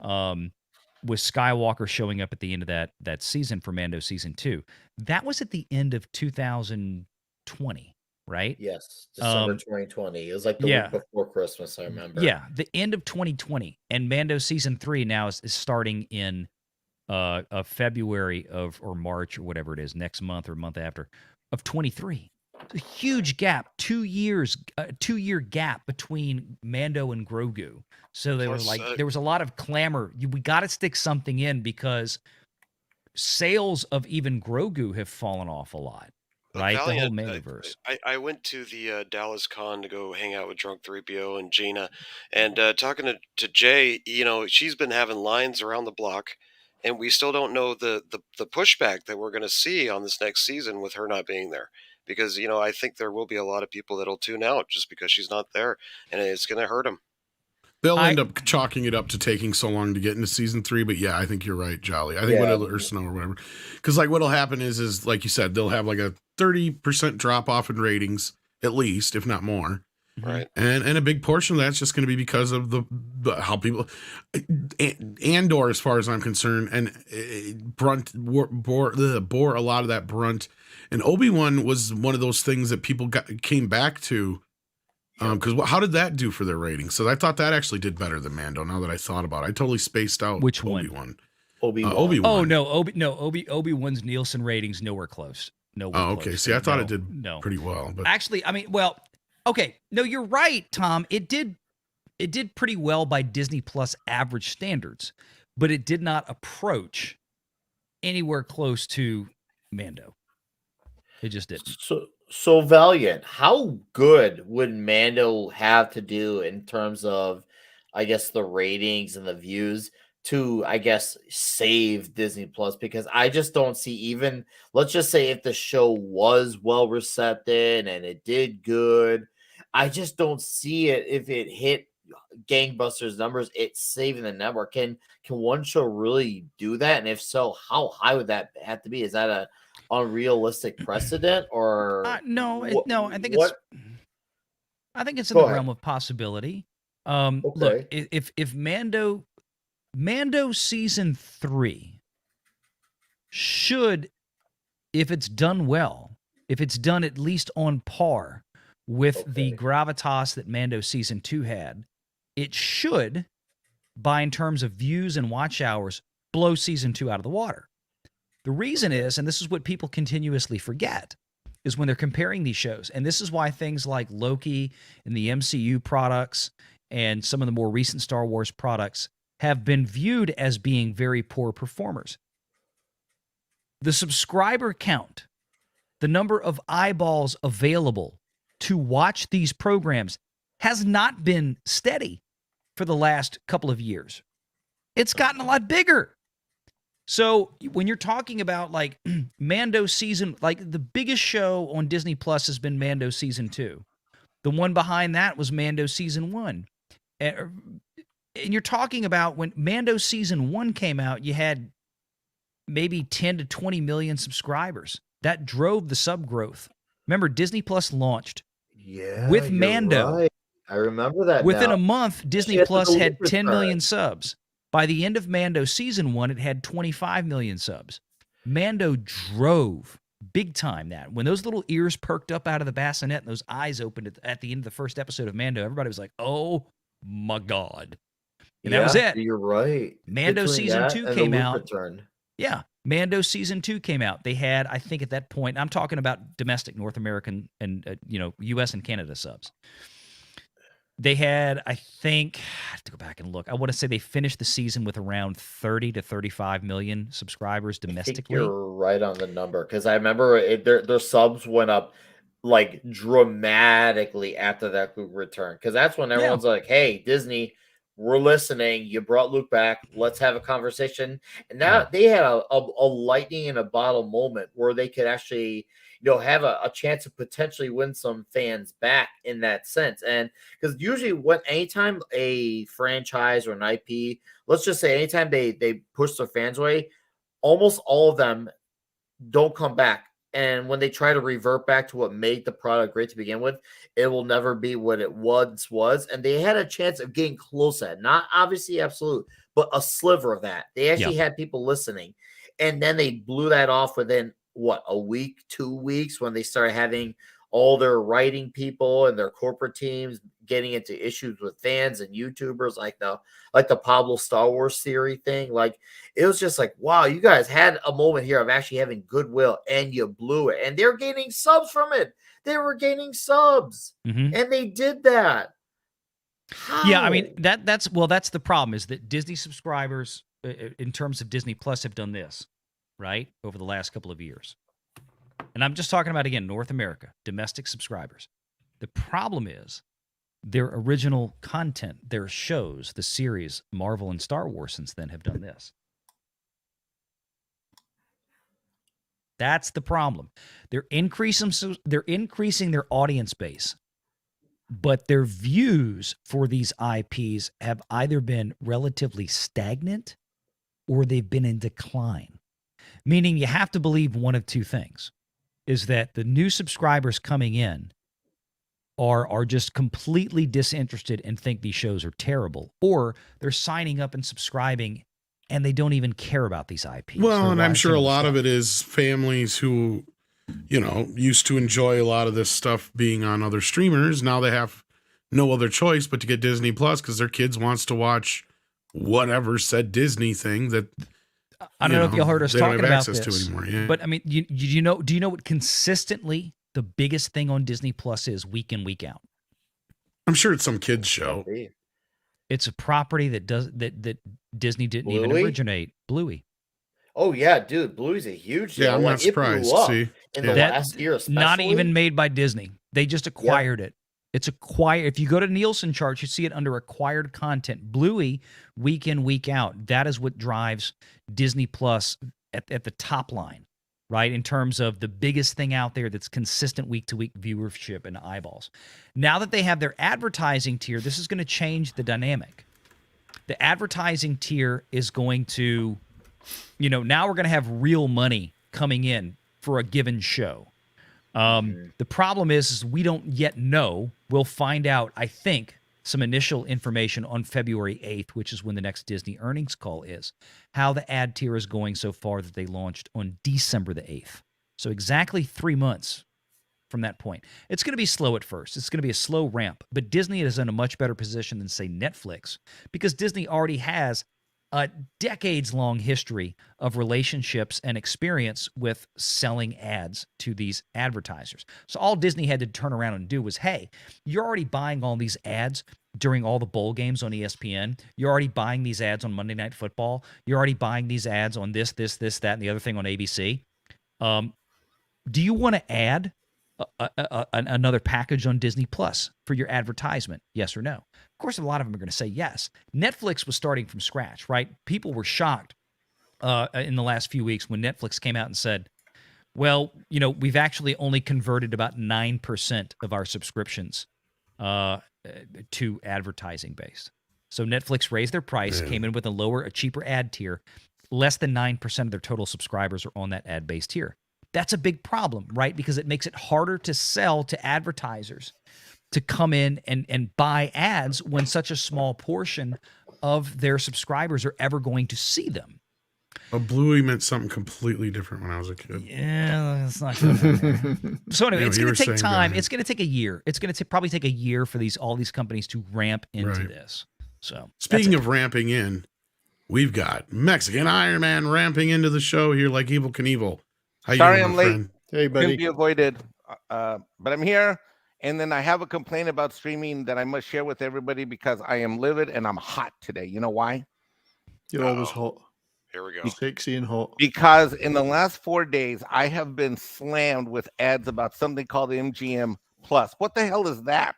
with Skywalker showing up at the end of that season for Mando Season 2. That was at the end of 2020. Right? Yes, December 2020. It was like the week before Christmas, I remember. Yeah, the end of 2020. And Mando Season 3 now is starting in February or March or whatever it is, next month or month after, of 23. It's a huge gap, 2 years, 2-year gap between Mando and Grogu. So they were like, there was a lot of clamor. We got to stick something in, because sales of even Grogu have fallen off a lot. Right, Valiant, the whole Mandoverse. I went to the Dallas Con to go hang out with Drunk 3PO and Gina, and talking to Jay, she's been having lines around the block, and we still don't know the pushback that we're going to see on this next season with her not being there. Because, I think there will be a lot of people that'll tune out just because she's not there, and it's going to hurt them. They'll end up chalking it up to taking so long to get into season 3, but yeah, I think you're right, Jolly. I think or Snow or whatever. Because like what'll happen is like you said, they'll have like a 30% drop off in ratings, at least, if not more. Right. And a big portion of that's just going to be because of the how people Andor, as far as I'm concerned, and bore a lot of that brunt. And Obi-Wan was one of those things that people came back to. Because how did that do for their ratings? So I thought that actually did better than Mando. Now that I thought about it, I totally spaced out. Which one? Obi-Wan. Oh no, Obi-Wan's Nielsen ratings nowhere close. Okay. Close. See, I thought it did pretty well. But actually, I mean, well, okay. No, you're right, Tom. It did pretty well by Disney Plus average standards, but it did not approach anywhere close to Mando. It just didn't. So Valiant, how good would Mando have to do in terms of, I guess, the ratings and the views to, I guess, save Disney Plus? Because I just don't see, even, let's just say if the show was well received and it did good, I just don't see it if it hit gangbusters numbers, it's saving the network. Can one show really do that? And if so, how high would that have to be? Is that a unrealistic precedent, or no, I think what? it's in Go the ahead. realm of possibility. Look, Okay. if Mando season 3 should, if it's done well, if it's done at least on par with the Okay. gravitas that Mando season 2 had, it should, by in terms of views and watch hours, blow season 2 out of the water. The reason is, and this is what people continuously forget, is when they're comparing these shows, and this is why things like Loki and the MCU products and some of the more recent Star Wars products have been viewed as being very poor performers. The subscriber count, the number of eyeballs available to watch these programs, has not been steady for the last couple of years. It's gotten a lot bigger. So when you're talking about like Mando season, like the biggest show on Disney Plus has been Mando season 2. The one behind that was Mando season 1. And you're talking about when Mando season 1 came out, you had maybe 10 to 20 million subscribers. That drove the sub growth. Remember, Disney Plus launched with Mando. Right. I remember that. Within now. a month, Disney Plus had 10 million subs. By the end of Mando season 1, it had 25 million subs. Mando drove big time that. When those little ears perked up out of the bassinet and those eyes opened at the end of the first episode of Mando, everybody was like, oh my God. And that was it. You're right. Mando season 2 came out. Return. Yeah. Mando season 2 came out. They had, I think at that point, I'm talking about domestic North American and, US and Canada subs. They had, I think, I have to go back and look. I want to say they finished the season with around 30 to 35 million subscribers domestically. I think you're right on the number, because I remember their subs went up like dramatically after that Luke return, because that's when everyone's like, hey, Disney, we're listening. You brought Luke back. Let's have a conversation. And now they had a lightning in a bottle moment where they could actually, have a chance to potentially win some fans back in that sense. And because usually anytime a franchise or an IP, let's just say anytime they push their fans away, almost all of them don't come back. And when they try to revert back to what made the product great to begin with, it will never be what it once was. And they had a chance of getting close at, not obviously absolute, but a sliver of that. They actually had people listening. And then they blew that off within, a week, 2 weeks, when they started having all their writing people and their corporate teams getting into issues with fans and YouTubers, like the Pablo Star Wars theory thing. Like, it was just like, wow, you guys had a moment here of actually having goodwill, and you blew it. And they're gaining subs from it. They were gaining subs, and they did that. How? Yeah, I mean that's the problem, is that Disney subscribers, in terms of Disney Plus, have done this right over the last couple of years. And I'm just talking about, again, North America, domestic subscribers. The problem is their original content, their shows, the series, Marvel and Star Wars since then have done this. That's the problem. They're increasing their audience base, but their views for these IPs have either been relatively stagnant or they've been in decline. Meaning you have to believe one of two things, is that the new subscribers coming in are just completely disinterested and think these shows are terrible, or they're signing up and subscribing and they don't even care about these IPs. Well, and I'm sure a lot of it is families who, used to enjoy a lot of this stuff being on other streamers. Now they have no other choice but to get Disney Plus because their kids wants to watch whatever said Disney thing that I don't know if y'all heard us talking about this, to anymore. Yeah. But I mean, do you know what consistently the biggest thing on Disney Plus is week in, week out? I'm sure it's some kids show. It's a property that Disney didn't even originate. Bluey. Oh yeah, dude, Bluey's a huge deal. Yeah, I'm not surprised. See, in the last year, especially. Not even made by Disney. They just acquired it. It's acquired. If you go to Nielsen charts, you see it under acquired content. Bluey, week in, week out. That is what drives Disney Plus at the top line, right? In terms of the biggest thing out there that's consistent week to week viewership and eyeballs. Now that they have their advertising tier, this is going to change the dynamic. The advertising tier is going to, now we're going to have real money coming in for a given show. The problem is we don't yet know. We'll find out, I think, some initial information on February 8th, which is when the next Disney earnings call is, how the ad tier is going so far that they launched on December the 8th. So exactly 3 months from that point. It's going to be slow at first. It's going to be a slow ramp, but Disney is in a much better position than, say, Netflix, because Disney already has a decades-long history of relationships and experience with selling ads to these advertisers. So all Disney had to turn around and do was, hey, you're already buying all these ads during all the bowl games on ESPN. You're already buying these ads on Monday Night Football. You're already buying these ads on this, that, and the other thing on ABC. Do you want to add another package on Disney Plus for your advertisement? Yes or no? Of course, a lot of them are going to say yes. Netflix was starting from scratch, right? People were shocked in the last few weeks when Netflix came out and said, well, we've actually only converted about 9% of our subscriptions to advertising based. So Netflix raised their price, came in with a cheaper ad tier. Less than 9% of their total subscribers are on that ad-based tier. That's a big problem, right? Because it makes it harder to sell to advertisers to come in and buy ads when such a small portion of their subscribers are ever going to see them. A Bluey meant something completely different when I was a kid. Yeah, that's not good. So anyway, it's going to take time. It's going to take a year. It's going to probably take a year for all these companies to ramp into this. So speaking of ramping in, we've got Mexican Iron Man ramping into the show here like Evel Knievel. Sorry I'm late. Friend? Hey, buddy. Couldn't be avoided. But I'm here. And then I have a complaint about streaming that I must share with everybody because I am livid and I'm hot today. You know why? You're always hot. Here we go. You're sexy and hot. Because in the last 4 days, I have been slammed with ads about something called MGM Plus. What the hell is that?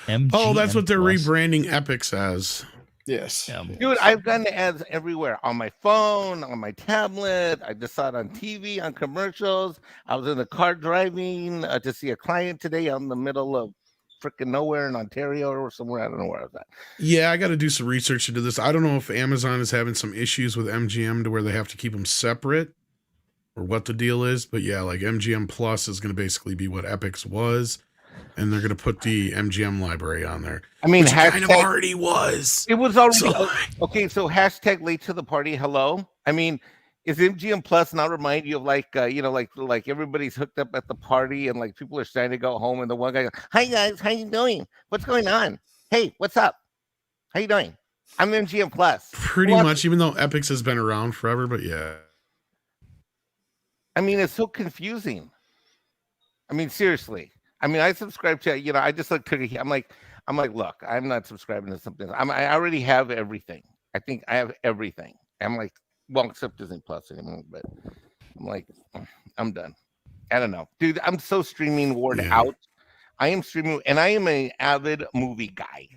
MGM that's what they're Plus. rebranding Epics as. Yes. Dude, I've gotten the ads everywhere. On my phone, on my tablet. I just saw it on TV, on commercials. I was in the car driving to see a client today out in the middle of freaking nowhere in Ontario or somewhere. I don't know where I was at. Yeah, I got to do some research into this. I don't know if Amazon is having some issues with MGM to where they have to keep them separate or what the deal is. But yeah, like MGM Plus is going to basically be what Epics was. And they're going to put the MGM library on there. I mean, which kind of already was. It was already okay. So hashtag late to the party. Hello. I mean, is MGM Plus not remind you of like everybody's hooked up at the party and like people are starting to go home and the one guy goes, "Hi guys, how you doing? What's going on? Hey, what's up? How you doing? I'm MGM Plus." Pretty much, even though Epics has been around forever, but yeah. I mean, it's so confusing. I mean, seriously. I mean, I subscribe to, I just like I'm like, look, I'm not subscribing to something. I already have everything. I think I have everything. I'm like, well, except Disney Plus anymore, but I'm like, I'm done. I don't know, dude. I'm so streaming ward out. I am streaming, and I am an avid movie guy.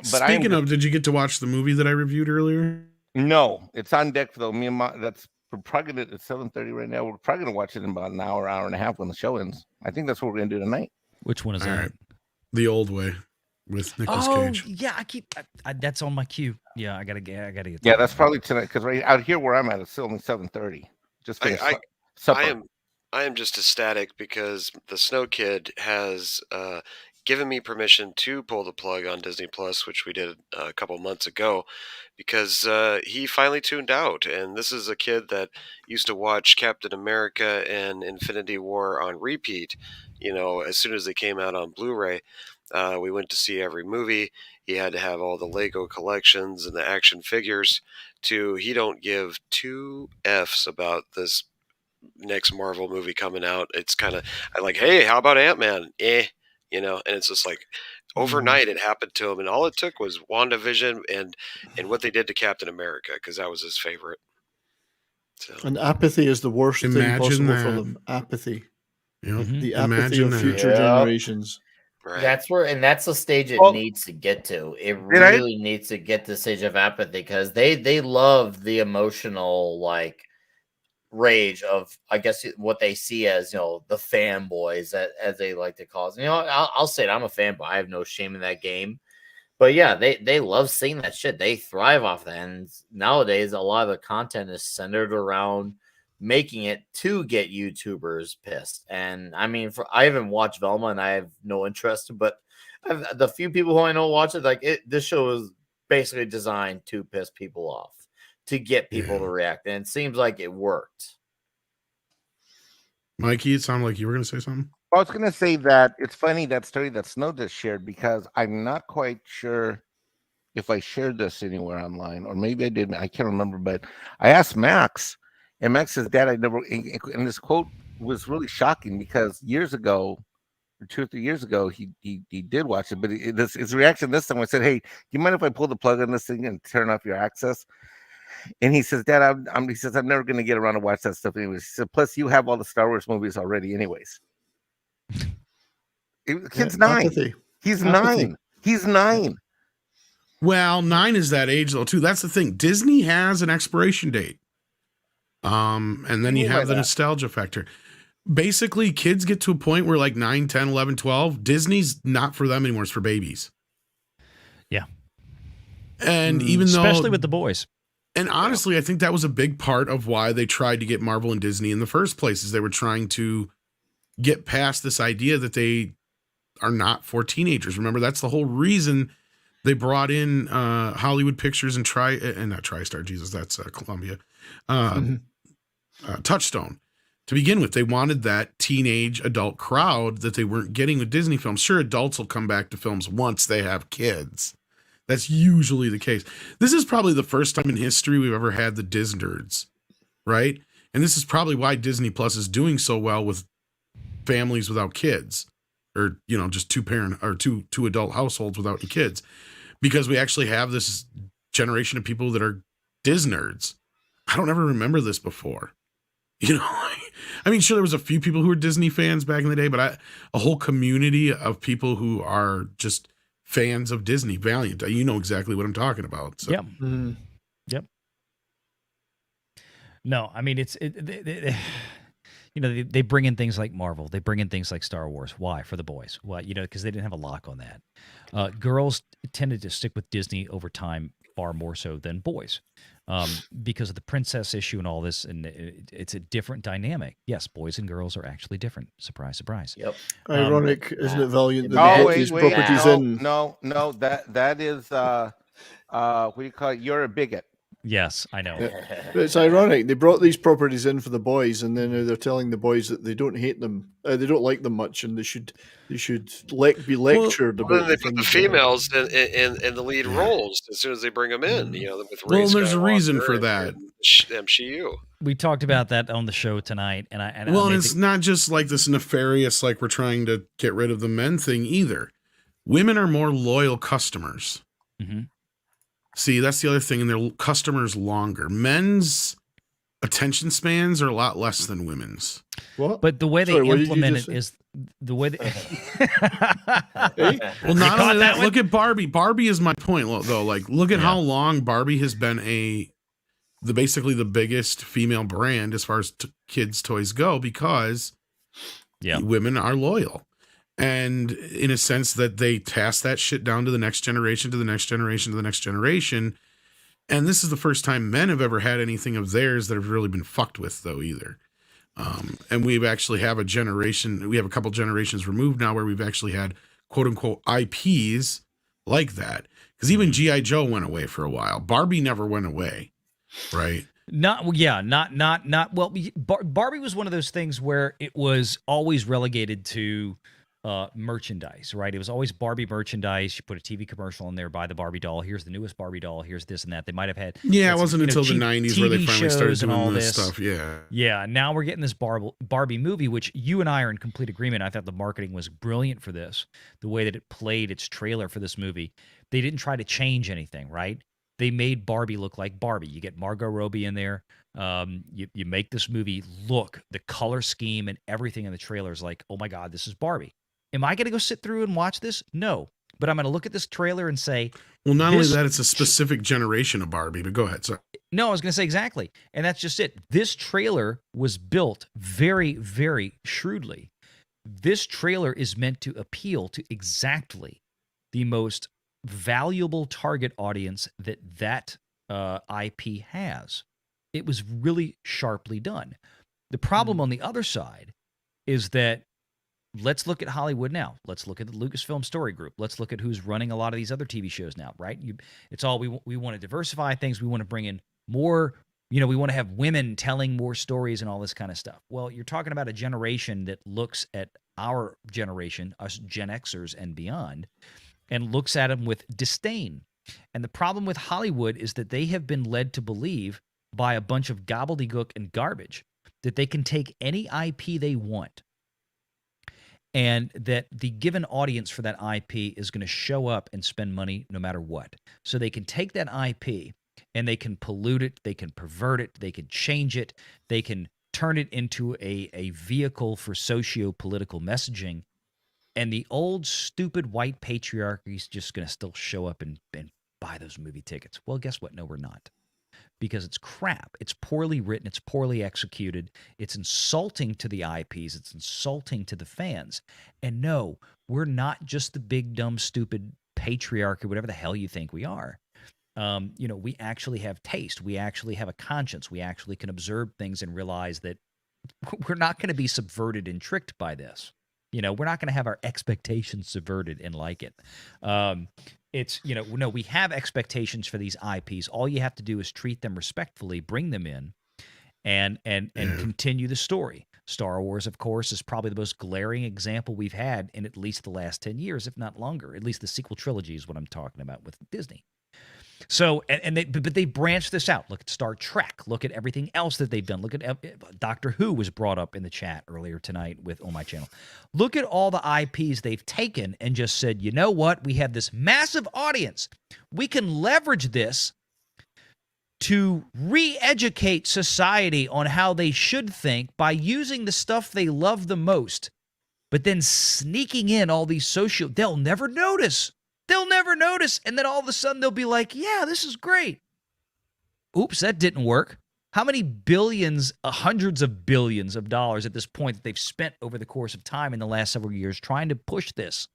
Speaking of, did you get to watch the movie that I reviewed earlier? No, it's on deck though. Me and we're probably gonna, it's 7:30 right now. We're probably gonna watch it in about an hour and a half when the show ends. I think that's what we're gonna do tonight. Which one is that? Right. The Old Way with Nicolas Cage. Yeah, that's on my queue. Yeah, I gotta get. Yeah, that's probably tonight because right out here where I'm at, it's still only 7:30. Just supper. I am just ecstatic because the Snow Kid has given me permission to pull the plug on Disney Plus, which we did a couple months ago, because he finally tuned out. And this is a kid that used to watch Captain America and Infinity War on repeat. As soon as they came out on Blu-ray, we went to see every movie. He had to have all the Lego collections and the action figures. He don't give two F's about this next Marvel movie coming out. It's kind of like, hey, how about Ant-Man? And it's just like overnight it happened to him, and all it took was WandaVision and what they did to Captain America, because that was his favorite. So. And apathy is the worst thing possible for them. Apathy. Yep. The apathy of future generations. Right. That's the stage it needs to get to. It really needs to get to the stage of apathy because they love the emotional, like, rage of, I guess, what they see as, the fanboys, as they like to call it. I'll say it. I'm a fanboy. I have no shame in that game. But yeah, they love seeing that shit. They thrive off that. And nowadays, a lot of the content is centered around making it to get YouTubers pissed. And I mean, I haven't watched Velma, and I have no interest, but the few people who I know watch it, like this show is basically designed to piss people off, to get people to react, and it seems like it worked. Mikey, it sounded like you were going to say something. I was going to say that it's funny, that story that Snow just shared, because I'm not quite sure if I shared this anywhere online, or maybe I did. I can't remember, but I asked Max, and Max says, "Dad, I never." And this quote was really shocking, because years ago, or 2 or 3 years ago, he did watch it, but his reaction this time, I said, "Hey, do you mind if I pull the plug on this thing and turn off your access?" And he says, "Dad, I'm never going to get around to watch that stuff anyways." He said, "Plus, you have all the Star Wars movies already, anyways." Kid's 9. Apathy. He's Apathy. 9. He's 9. Well, 9 is that age though too. That's the thing. Disney has an expiration date. And then you have the nostalgia factor. Basically, kids get to a point where like 9, 10, 11, 12, Disney's not for them anymore. It's for babies. Yeah. And even though, especially with the boys. And honestly, I think that was a big part of why they tried to get Marvel and Disney in the first place, is they were trying to get past this idea that they are not for teenagers. Remember, that's the whole reason they brought in Hollywood Pictures and not TriStar, Jesus, that's Columbia, Touchstone. To begin with, they wanted that teenage adult crowd that they weren't getting with Disney films. Sure, adults will come back to films once they have kids. That's usually the case. This is probably the first time in history we've ever had the Disnerds, right? And this is probably why Disney Plus is doing so well with families without kids, or just two adult households without any kids, because we actually have this generation of people that are Disnerds. I don't ever remember this before. I mean, sure, there was a few people who were Disney fans back in the day, but a whole community of people who are just fans of Disney. Valiant, you know exactly what I'm talking about. So. Yep. Mm-hmm. Yep. No, I mean they bring in things like Marvel. They bring in things like Star Wars. Why? For the boys. Why? Because they didn't have a lock on that. Girls tended to stick with Disney over time far more so than boys, because of the princess issue and all this. And it's a different dynamic. Yes, boys and girls are actually different. Surprise, surprise. Yep. Ironic, isn't it, Valiant? Properties in. No, that is what do you call it? You're a bigot. Yes, I know. Yeah. But it's ironic. They brought these properties in for the boys, and then they're telling the boys that they don't hate them, they don't like them much, and they should be lectured about. Then they put the females in the lead roles as soon as they bring them in. With Ray there's a reason Skywalker for that. MCU. We talked about that on the show tonight, and it's not just like this nefarious, like we're trying to get rid of the men thing either. Women are more loyal customers. Mm-hmm. See, that's the other thing, and their customers longer. Men's attention spans are a lot less than women's. What? But the way they implement it is the way. Well, not only that, look at Barbie. Barbie is my point, though. Like, look at how long Barbie has been basically the biggest female brand as far as kids' toys go, because women are loyal. And in a sense that they pass that shit down to the next generation, to the next generation, to the next generation. And this is the first time men have ever had anything of theirs that have really been fucked with, though, either. And we've actually have a couple generations removed now where we've actually had quote unquote IPs like that. Because even G.I. Joe went away for a while. Barbie never went away. Right. Well, Barbie was one of those things where it was always relegated to merchandise, right? It was always Barbie merchandise. You put a TV commercial in there, buy the Barbie doll. Here's the newest Barbie doll. Here's this and that. They might have had. Yeah, it wasn't until the 90s where they finally started doing all this stuff. Yeah. Yeah. Now we're getting this Barbie movie, which you and I are in complete agreement. I thought the marketing was brilliant for this. The way that it played its trailer for this movie. They didn't try to change anything, right? They made Barbie look like Barbie. You get Margot Robbie in there. You make this movie look, the color scheme and everything in the trailer is like, oh my God, this is Barbie. Am I going to go sit through and watch this? No. but I'm going to look at this trailer and say, well, not only that, it's a specific generation of Barbie, but go ahead. Sorry. No, I was going to say exactly. And that's just it. This trailer was built very, very shrewdly. This trailer is meant to appeal to exactly the most valuable target audience that IP has. It was really sharply done. The problem on the other side is that let's look at Hollywood now. Let's look at the Lucasfilm Story Group. Let's look at who's running a lot of these other TV shows now, right? It's all we want to diversify things. We want to bring in more, we want to have women telling more stories and all this kind of stuff. Well, you're talking about a generation that looks at our generation, us Gen Xers and beyond, and looks at them with disdain. And the problem with Hollywood is that they have been led to believe by a bunch of gobbledygook and garbage that they can take any IP they want and that the given audience for that IP is going to show up and spend money no matter what. So they can take that IP and they can pollute it, they can pervert it, they can change it, they can turn it into a vehicle for socio-political messaging. And the old stupid white patriarchy is just going to still show up and buy those movie tickets. Well, guess what? No, we're not. Because it's crap. It's poorly written. It's poorly executed. It's insulting to the IPs. It's insulting to the fans. And no, we're not just the big, dumb, stupid patriarchy, whatever the hell you think we are. We actually have taste. We actually have a conscience. We actually can observe things and realize that we're not going to be subverted and tricked by this. We're not going to have our expectations subverted and like it. We have expectations for these IPs. All you have to do is treat them respectfully, bring them in, and continue the story. Star Wars, of course, is probably the most glaring example we've had in at least the last 10 years, if not longer. At least the sequel trilogy is what I'm talking about with Disney. So, but they branched this out. Look at Star Trek. Look at everything else that they've done. Look at Doctor Who was brought up in the chat earlier tonight on my channel. Look at all the IPs they've taken and just said, you know what? We have this massive audience. We can leverage this to re-educate society on how they should think by using the stuff they love the most, but then sneaking in all these they'll never notice. They'll never notice. And then all of a sudden they'll be like, yeah, this is great. Oops, that didn't work. How many billions, hundreds of billions of dollars at this point that they've spent over the course of time in the last several years trying to push this?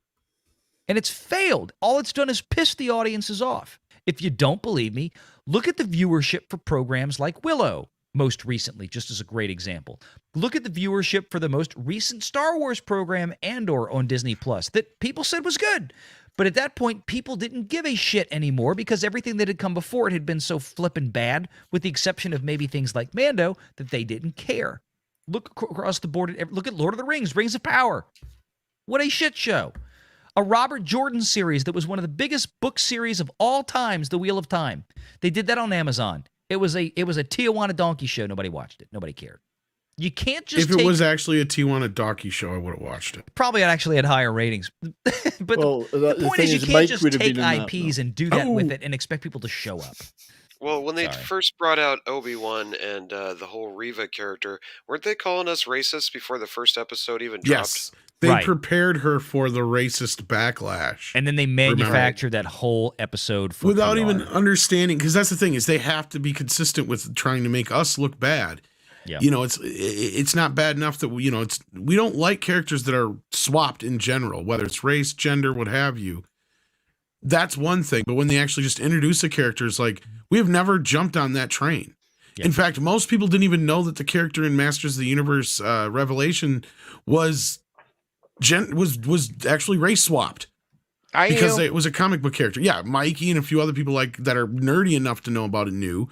And it's failed. All it's done is piss the audiences off. If you don't believe me, look at the viewership for programs like Willow, most recently, just as a great example. Look at the viewership for the most recent Star Wars program Andor on Disney Plus that people said was good. But at that point, people didn't give a shit anymore because everything that had come before it had been so flippin' bad, with the exception of maybe things like Mando, that they didn't care. Look across the board. Look at Lord of the Rings, Rings of Power. What a shit show. A Robert Jordan series that was one of the biggest book series of all times, The Wheel of Time. They did that on Amazon. It was a Tijuana donkey show. Nobody watched it. Nobody cared. You can't just If it was actually a Tijuana donkey show, I would have watched it. Probably actually had higher ratings. But the point is you can't just take IPs and do that with it and expect people to show up. Well, when they first brought out Obi-Wan and the whole Reva character, weren't they calling us racist before the first episode even dropped? Yes. They prepared her for the racist backlash. And then they manufactured that whole episode for without PR. even understanding, because that's the thing, is they have to be consistent with trying to make us look bad. Yeah. It's not bad enough that we don't like characters that are swapped in general, whether it's race, gender, what have you. That's one thing. But when they actually just introduce the characters, like, we have never jumped on that train. Yeah. In fact, most people didn't even know that the character in Masters of the Universe Revelation was actually race swapped. Because it was a comic book character. Yeah, Mikey and a few other people like that are nerdy enough to know about it knew.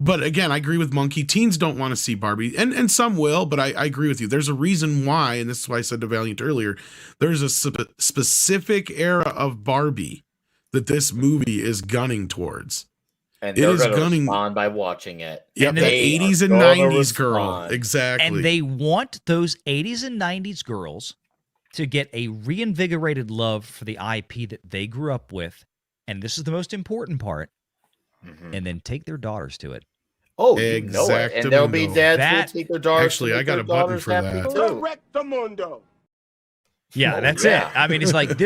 But again, I agree with Monkey. Teens don't want to see Barbie, and some will, but I agree with you. There's a reason why, and this is why I said to Valiant earlier, there's a specific era of Barbie that this movie is gunning towards. And they're going to respond by watching it. Yep, the 80s and 90s girl. Exactly. And they want those 80s and 90s girls to get a reinvigorated love for the IP that they grew up with. And this is the most important part. Mm-hmm. And then take their daughters to it. Oh, you know it. And there'll be dads who will take their daughters. Actually, I got a button for that. Correct the mundo. Yeah, that's it. I mean, it's like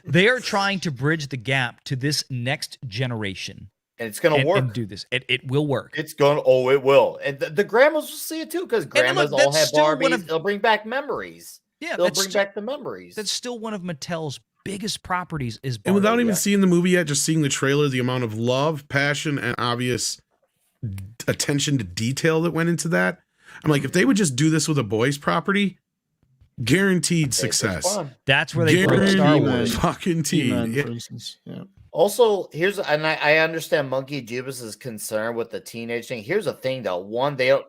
they're trying to bridge the gap to this next generation. And it's going to work. And do this. It will work. It will. And the grandmas will see it too, because grandmas all have Barbies. They'll bring back memories. Yeah, they'll bring back the memories. That's still one of Mattel's biggest properties is Barbie. And without even seeing the movie yet, just seeing the trailer, the amount of love, passion, and obvious attention to detail that went into that, I'm like, if they would just do this with a boys property, guaranteed success. That's where they broke Star Wars. Fucking team, for instance. Yeah. Also, I understand Monkey Jubas's concern with the teenage thing. Here's the thing, though. One, they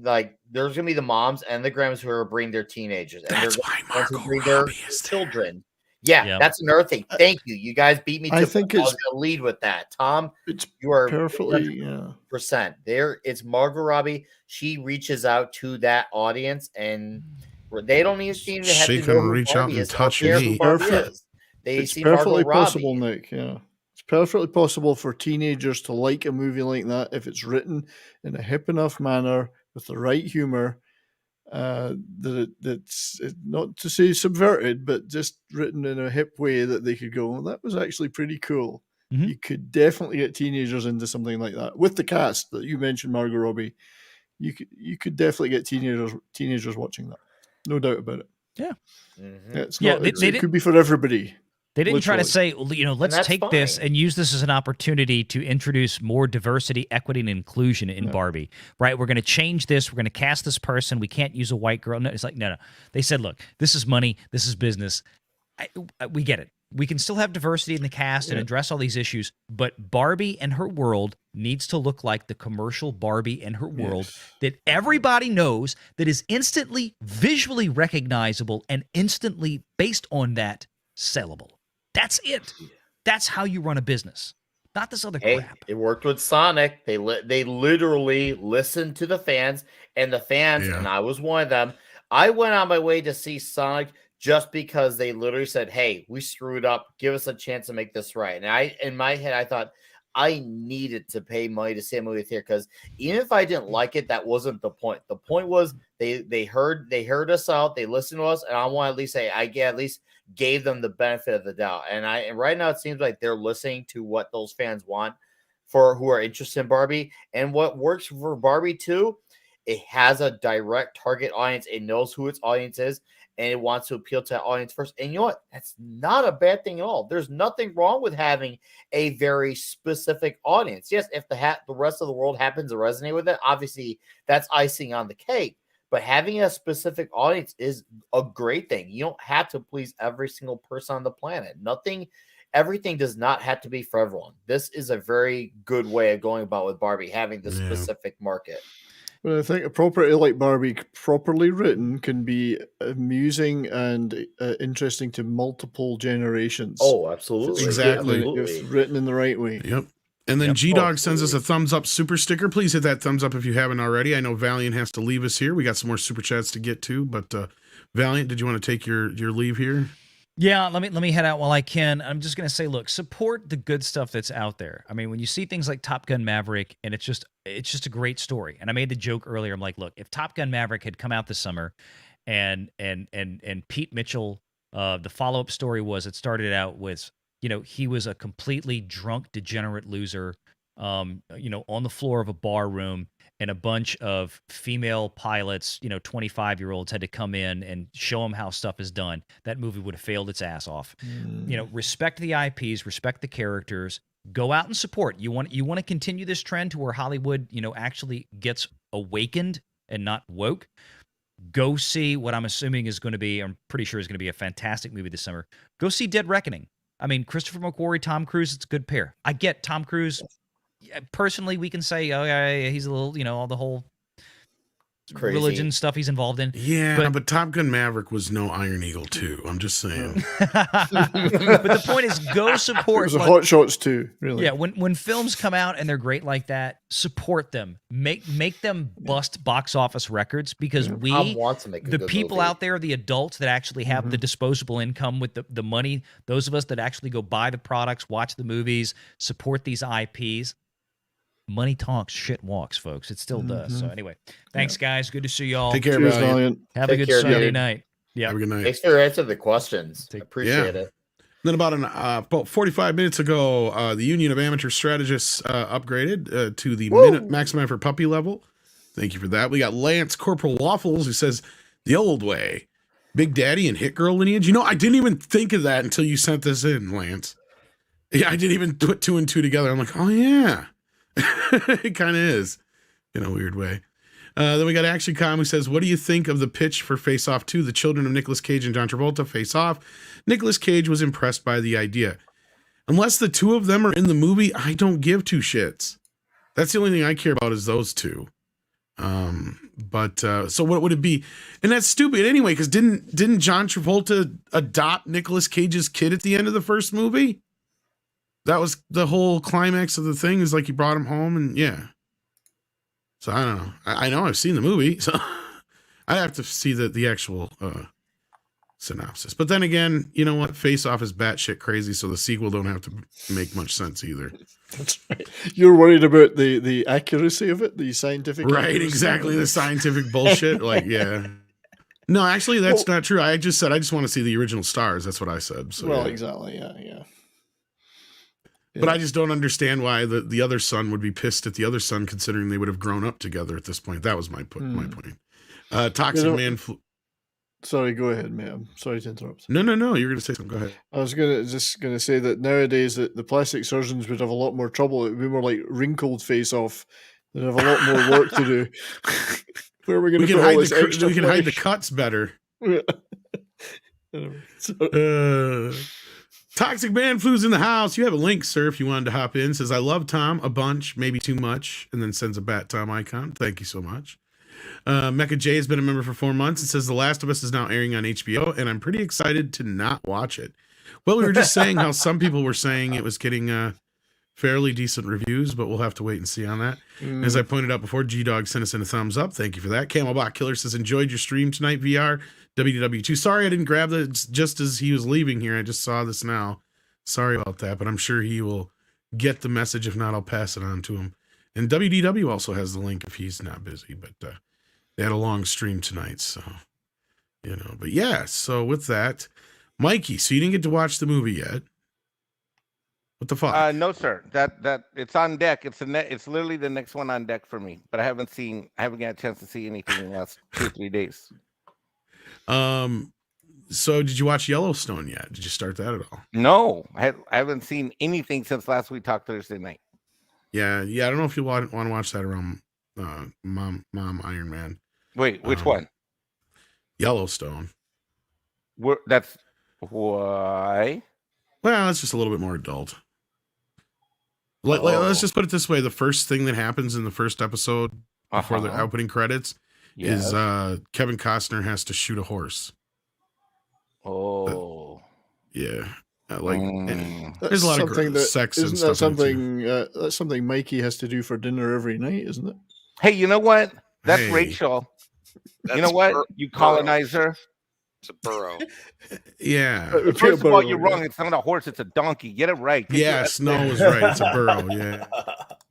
like there's gonna be the moms and the grandmas who are bring their teenagers, and that's they're why Margot bring Robbie their is children. Yeah, that's another thing. Thank you. You guys beat me to I think I was gonna lead with that. Tom, you are perfectly percent. There, it's Margot Robbie. She reaches out to that audience, and they don't even seem to have she to can know who reach Barbie out and is, touch or care me. who Barbie is. They It's see perfectly Margot possible, Robbie. Nick. Yeah, it's perfectly possible for teenagers to like a movie like that if it's written in a hip enough manner with the right humor. That's not to say subverted, but just written in a hip way that they could go, well, that was actually pretty cool. Mm-hmm. You could definitely get teenagers into something like that with the cast that you mentioned, Margot Robbie. You could definitely get teenagers watching that, no doubt about it. Yeah, it could be for everybody. They didn't try to say, let's take fine. this and use this as an opportunity to introduce more diversity, equity, and inclusion in Barbie, right? We're going to change this. We're going to cast this person. We can't use a white girl. No, it's like, no. They said, look, this is money. This is business. We get it. We can still have diversity in the cast and address all these issues, but Barbie and her world needs to look like the commercial Barbie and her world that everybody knows, that is instantly visually recognizable and instantly, based on that, sellable. That's it. That's how you run a business, not this other crap. It worked with Sonic. They literally listened to the fans, and the fans, and I was one of them. I went on my way to see Sonic just because they literally said, "Hey, we screwed up. Give us a chance to make this right." And in my head, I thought I needed to pay money to see a movie theater, because even if I didn't like it, that wasn't the point. The point was they heard us out. They listened to us, and I want to at least say at least gave them the benefit of the doubt. And right now it seems like they're listening to what those fans want, for who are interested in Barbie. And what works for Barbie too, it has a direct target audience. It knows who its audience is, and it wants to appeal to that audience first. And you know what? That's not a bad thing at all. There's nothing wrong with having a very specific audience. Yes, if the rest of the world happens to resonate with it, obviously that's icing on the cake. But having a specific audience is a great thing. You don't have to please every single person on the planet. Everything does not have to be for everyone. This is a very good way of going about with Barbie, having the specific market. But I think a property like Barbie, properly written, can be amusing and interesting to multiple generations. Oh, absolutely. Exactly. If written in the right way. Yep. And then G-Dog sends us a thumbs up super sticker. Please hit that thumbs up if you haven't already. I know Valiant has to leave us here. We got some more super chats to get to, but Valiant, did you want to take your leave here? Yeah, let me head out while I can. I'm just going to say, look, support the good stuff that's out there. I mean, when you see things like Top Gun Maverick, and it's just a great story. And I made the joke earlier. I'm like, look, if Top Gun Maverick had come out this summer and Pete Mitchell, the follow-up story was, it started out with, he was a completely drunk, degenerate loser, on the floor of a bar room, and a bunch of female pilots, 25-year-olds had to come in and show him how stuff is done. That movie would have failed its ass off. Respect the IPs, respect the characters, go out and support. You want to continue this trend to where Hollywood, actually gets awakened and not woke. Go see what I'm assuming is going to be, I'm pretty sure is going to be a fantastic movie this summer. Go see Dead Reckoning. I mean, Christopher McQuarrie, Tom Cruise, it's a good pair. I get Tom Cruise. Personally, we can say, oh, yeah, he's a little, all the whole religion stuff he's involved in. Yeah, but Top Gun Maverick was no Iron Eagle 2. I'm just saying. But the point is, go support. It was Hot Shots 2, really. Yeah, when films come out and they're great like that, support them. Make them bust box office records, because the people movie out there, the adults that actually have the disposable income with the money, those of us that actually go buy the products, watch the movies, support these IPs. Money talks, shit walks, folks. It still does. So anyway, thanks, guys. Good to see y'all. Take care, Cheers, Valiant. Have a good Sunday night. Yeah. Have a good night. Thanks for answering the questions. Appreciate it. Then about 45 minutes ago, the Union of Amateur Strategists upgraded to the maximum effort puppy level. Thank you for that. We got Lance Corporal Waffles, who says, the old way. Big Daddy and Hit Girl lineage. You know, I didn't even think of that until you sent this in, Lance. Yeah, I didn't even put 2 and 2 together. I'm like, oh, yeah. It kind of is in a weird way. Then we got Action Com, who says, what do you think of the pitch for Face Off 2? The children of Nicolas Cage and John Travolta face off. Nicolas Cage was impressed by the idea. Unless the two of them are in the movie, I don't give 2 shits. That's the only thing I care about is those 2. So what would it be? And that's stupid anyway, because didn't John Travolta adopt Nicolas Cage's kid at the end of the first movie? That was the whole climax of the thing, is like he brought him home, and yeah. So I don't know. I know I've seen the movie, so I have to see the actual synopsis. But then again, you know what? Face Off is batshit crazy, so the sequel don't have to make much sense either. That's right. You're worried about the accuracy of it, the scientific right? accuracy. Exactly, the scientific bullshit. Like, yeah. No, actually, that's not true. I just said I just want to see the original stars. That's what I said. So, well, yeah. exactly. Yeah. But I just don't understand why the other son would be pissed at the other son, considering they would have grown up together at this point. That was my point. Toxic Man. Sorry, go ahead, mate. I'm sorry to interrupt. No. You're going to say something. Go ahead. I was just gonna say that nowadays the plastic surgeons would have a lot more trouble. It would be more like wrinkled Face Off. They'd have a lot more work to do. Where are we going to put all this extra? We can hide the cuts better. Toxic Man Flu's in the house. You have a link, sir, if you wanted to hop in. Says, I love Tom a bunch, maybe too much, and then sends a Bat Tom icon. Thank you so much. Mecha J has been a member for 4 months and says, The Last of Us is now airing on HBO, and I'm pretty excited to not watch it. Well, we were just saying how some people were saying it was getting fairly decent reviews, but we'll have to wait and see on that. As I pointed out before, G-Dog sent us in a thumbs up. Thank you for that. Camelbot Killer says, enjoyed your stream tonight, VR. WDW2. Sorry I didn't grab that just as he was leaving here. I just saw this now. Sorry about that, but I'm sure he will get the message. If not, I'll pass it on to him. And WDW also has the link if he's not busy, but they had a long stream tonight, so, you know. But yeah, so with that, Mikey, so you didn't get to watch the movie yet. What the fuck? No, sir. That it's on deck. It's literally the next one on deck for me. But I haven't got a chance to see anything in the last 2-3 days. So did you watch Yellowstone yet? Did you start that at all? No, I haven't seen anything since last week talked Thursday night. Yeah. I don't know if you want to watch that around Mom Iron Man. Wait, which one? Yellowstone. That's why. Well, it's just a little bit more adult. Let's just put it this way: the first thing that happens in the first episode before the opening credits is Kevin Costner has to shoot a horse. Oh, yeah. There's a lot of sex and stuff. That's something Mikey has to do for dinner every night, isn't it? Hey, you know what? That's Rachel. You know what? You colonizer. It's a burro. Yeah. First of all, you're wrong. It's not a horse. It's a donkey. Get it right. Snow was right. It's a burro. Yeah.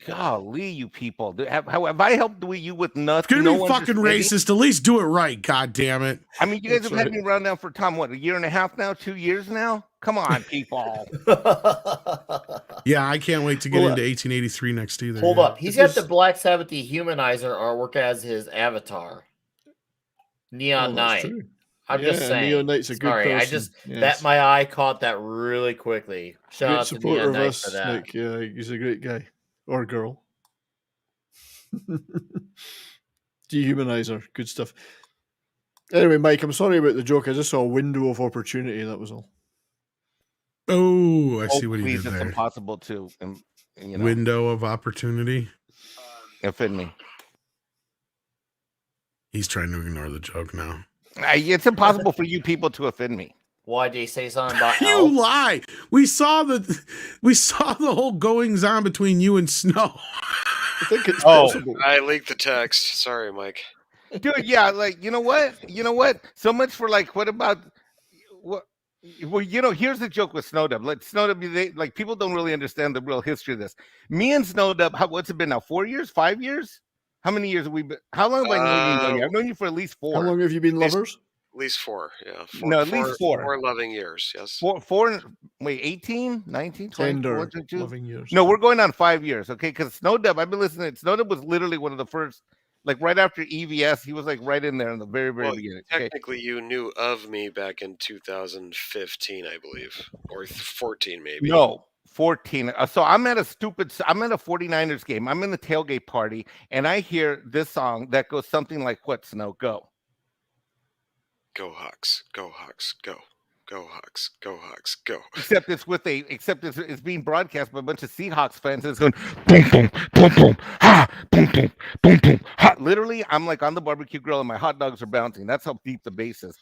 Golly, you people. Have I helped you with nothing? It's gonna be fucking racist. At least do it right. God damn it. I mean, you guys have had me around now for Tom, what, a year and a half now? 2 years now? Come on, people. Yeah, I can't wait to get into 1883 next either. Hold up. He's got the Black Sabbath Dehumanizer artwork as his avatar. Neon Knight. True. I'm just saying. Neon Knight's a good person. That my eye caught that really quickly. Shout out to Neon Knight for that. Nick. Yeah, he's a great guy. Or girl. Dehumanizer. Good stuff. Anyway, Mike, I'm sorry about the joke. I just saw a window of opportunity. That was all. Oh, I see what he did there. It's impossible to, window of opportunity. Offend me. He's trying to ignore the joke now. It's impossible for you people to offend me. Why did he say something about you Elf? lie? We saw the whole goings on between you and Snow. I think it's possible. I leaked the text. Sorry, Mike. Dude, yeah, you know what? So much for what about what? Well, here's the joke with Snowdub. Snowdub, people don't really understand the real history of this. Me and Snowdub, what's it been now? 4 years? 5 years? How many years have we been? How long have I known you? I've known you for at least 4. How long have you been lovers? least 4. Yeah. No, at least 4. 4 loving years. Yes. 4, wait, 18, 19, 20, Tender 21, 22? loving years. No, we're going on 5 years, okay? Because Snowdub, I've been listening. Snowdub was literally one of the first, like right after EVS, he was like right in there in the very, very beginning. Technically, you knew of me back in 2015, I believe, or 14 maybe. No, 14. So I'm at a 49ers game. I'm in the tailgate party, and I hear this song that goes something like, "What, Snow? Go. Go Hawks, go Hawks, go. Go Hawks, go Hawks, go." Except it's being broadcast by a bunch of Seahawks fans. And it's going boom, boom, boom, boom, ha, boom, boom, boom, boom, ha. Literally, I'm like on the barbecue grill and my hot dogs are bouncing. That's how deep the bass is.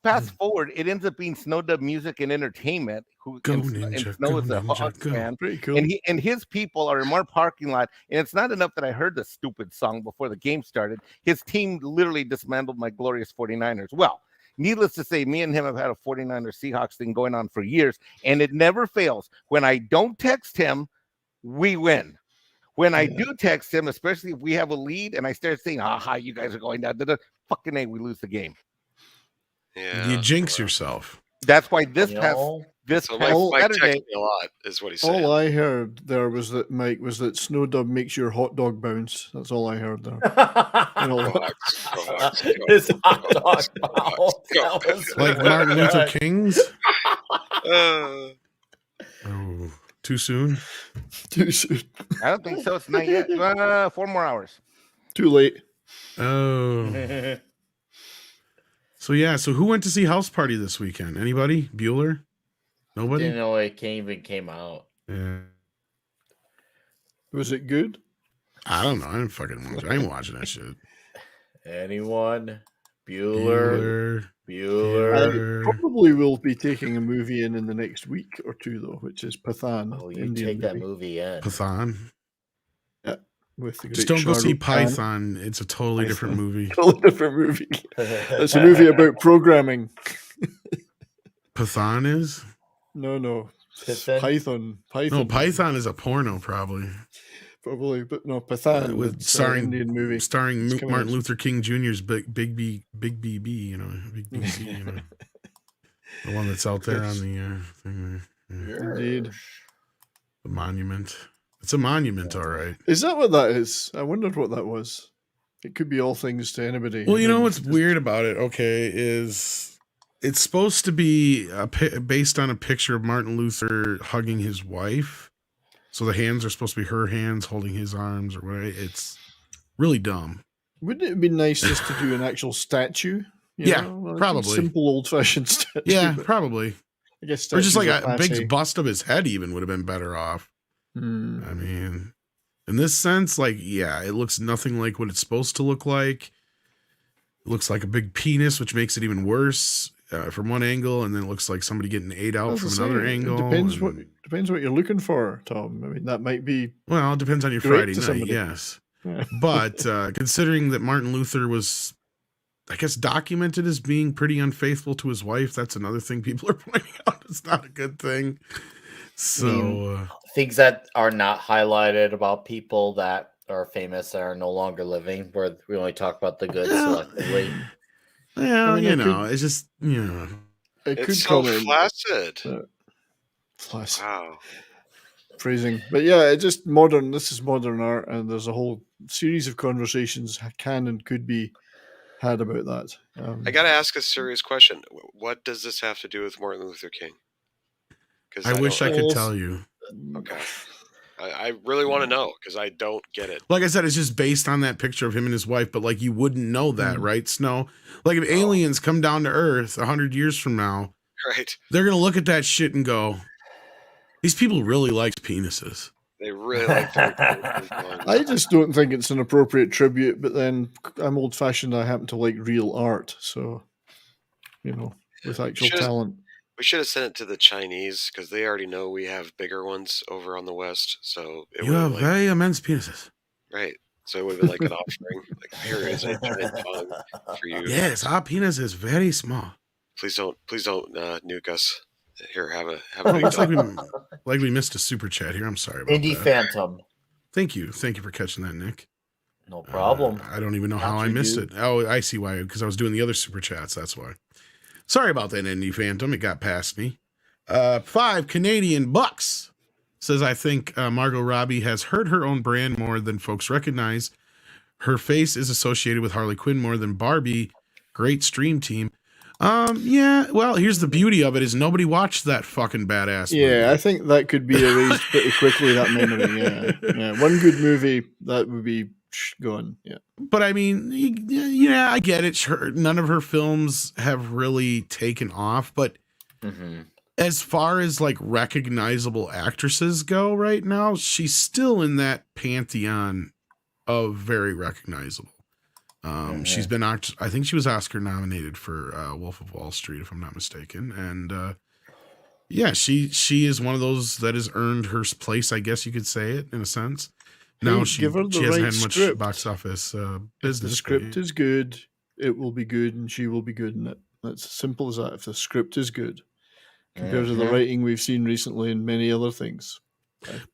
Fast forward, it ends up being Snowdub Music and Entertainment, and Snow is a Hawks fan. Pretty cool. And his people are in our parking lot. And it's not enough that I heard the stupid song before the game started. His team literally dismantled my glorious 49ers. Well, needless to say, me and him have had a 49ers Seahawks thing going on for years, and it never fails. When I don't text him, we win. When I do text him, especially if we have a lead, and I start saying, "Aha, you guys are going down," fucking A, we lose the game. Yeah, you jinx yourself. That's why this so past Mike Saturday, texted me a lot, is what he said. All I heard there was that, Mike, was that Snowdub makes your hot dog bounce. That's all I heard there. His hot dog bounce. Like Martin Luther King's. Oh, too soon? Too soon. I don't think so. It's not yet. 4 more hours. Too late. Oh. So who went to see House Party this weekend? Anybody? Bueller? Nobody? Didn't know it even came out. Yeah. Was it good? I don't know. I ain't fucking watching. I ain't watching that shit. Anyone? Bueller. I probably will be taking a movie in the next week or two, though, which is Pathan. Oh, you take that movie in. Pathan? Yeah. With the Just don't go see Python. Python. It's a totally different movie. Totally different movie. It's a movie about programming. Pathan is? No. Python? Python. No, Python is a porno, probably. Probably, but no, Pathan with starring Indian movie. Starring Martin Luther King Jr.'s Big BB, Big BB, Big BB, the one that's out there on the thing there. Indeed. The monument. It's a monument, all right. Is that what that is? I wondered what that was. It could be all things to anybody. Well, you know what's weird about it, is it's supposed to be based on a picture of Martin Luther hugging his wife. So the hands are supposed to be her hands holding his arms or whatever. It's really dumb. Wouldn't it have been nice just to do an actual statue? Well, probably. Simple old-fashioned statue. Yeah, probably. I guess or just like a big bust of his head even would have been better off. I mean, in this sense, it looks nothing like what it's supposed to look like. It looks like a big penis, which makes it even worse from one angle, and then it looks like somebody getting ate out from another angle. It depends what you're looking for, Tom. I mean, that might be. Well, it depends on your Friday night, yes. Yeah. But considering that Martin Luther was, I guess, documented as being pretty unfaithful to his wife, that's another thing people are pointing out. It's not a good thing. So things that are not highlighted about people that are famous that are no longer living, where we only talk about the good selectively. Well, it's just, it's so flaccid. Flaccid. Wow. Phrasing. But yeah, it's just modern. This is modern art, and there's a whole series of conversations can and could be had about that. I got to ask a serious question. What does this have to do with Martin Luther King? I wish I could tell you. Okay. I really want to know because I don't get it. Like I said, it's just based on that picture of him and his wife, but you wouldn't know that, right, Snow? Like if aliens come down to Earth 100 years from now, right? They're going to look at that shit and go, these people really like penises. They really like I just don't think it's an appropriate tribute, but then I'm old-fashioned. I happen to like real art, so, with actual talent. We should have sent it to the Chinese because they already know we have bigger ones over on the West. So you have very immense penises. Right. So it would have been like an offering. Here is a giant tongue for you. Yes, our penis is very small. Please don't nuke us. Here, have a big looks like we missed a super chat here. I'm sorry about Indie that. Phantom. Thank you for catching that, Nick. No problem. I don't even know how I missed it. Oh, I see why. Because I was doing the other super chats. That's why. Sorry about that, Indie Phantom. It got past me. 5 Canadian bucks says, I think Margot Robbie has hurt her own brand more than folks recognize. Her face is associated with Harley Quinn more than Barbie. Great stream team. Yeah, well, here's the beauty of it is nobody watched that fucking badass movie. Yeah, I think that could be erased pretty quickly, that memory. Yeah. One good movie, that would be gone. Yeah. But I mean, yeah, I get it. None of her films have really taken off, but as far as like recognizable actresses go right now, she's still in that pantheon of very recognizable. She's been, I think she was Oscar nominated for Wolf of Wall Street, if I'm not mistaken. And yeah, she is one of those that has earned her place, I guess you could say it in a sense. Now she hasn't had much box office business. If the script is good, it will be good, and she will be good in it. That's as simple as that. If the script is good, compared to the writing we've seen recently and many other things.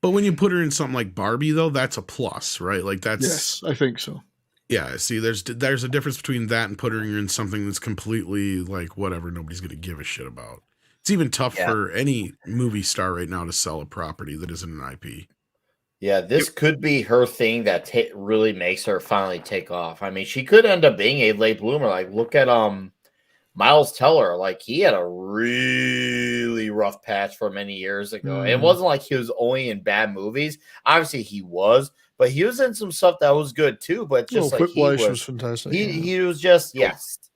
But when you put her in something like Barbie, though, that's a plus, right? Like that's yes, I think so. Yeah, see, there's a difference between that and putting her in something that's completely like whatever nobody's going to give a shit about. It's even tough for any movie star right now to sell a property that isn't an IP. Yeah, this could be her thing that really makes her finally take off. I mean, she could end up being a late bloomer. Like, look at Miles Teller. Like, he had a really rough patch for many years ago. It wasn't like he was only in bad movies. Obviously, he was, but he was in some stuff that was good too. But just like Whiplash was fantastic. He was just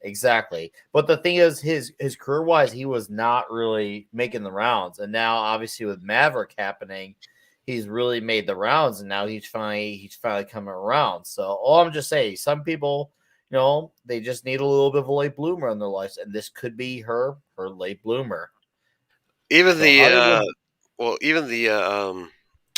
exactly. But the thing is, his career wise, he was not really making the rounds. And now, obviously, with Maverick happening, he's really made the rounds, and now he's finally coming around. So all I'm just saying, some people, you know, they just need a little bit of a late bloomer in their lives, and this could be her late bloomer. Even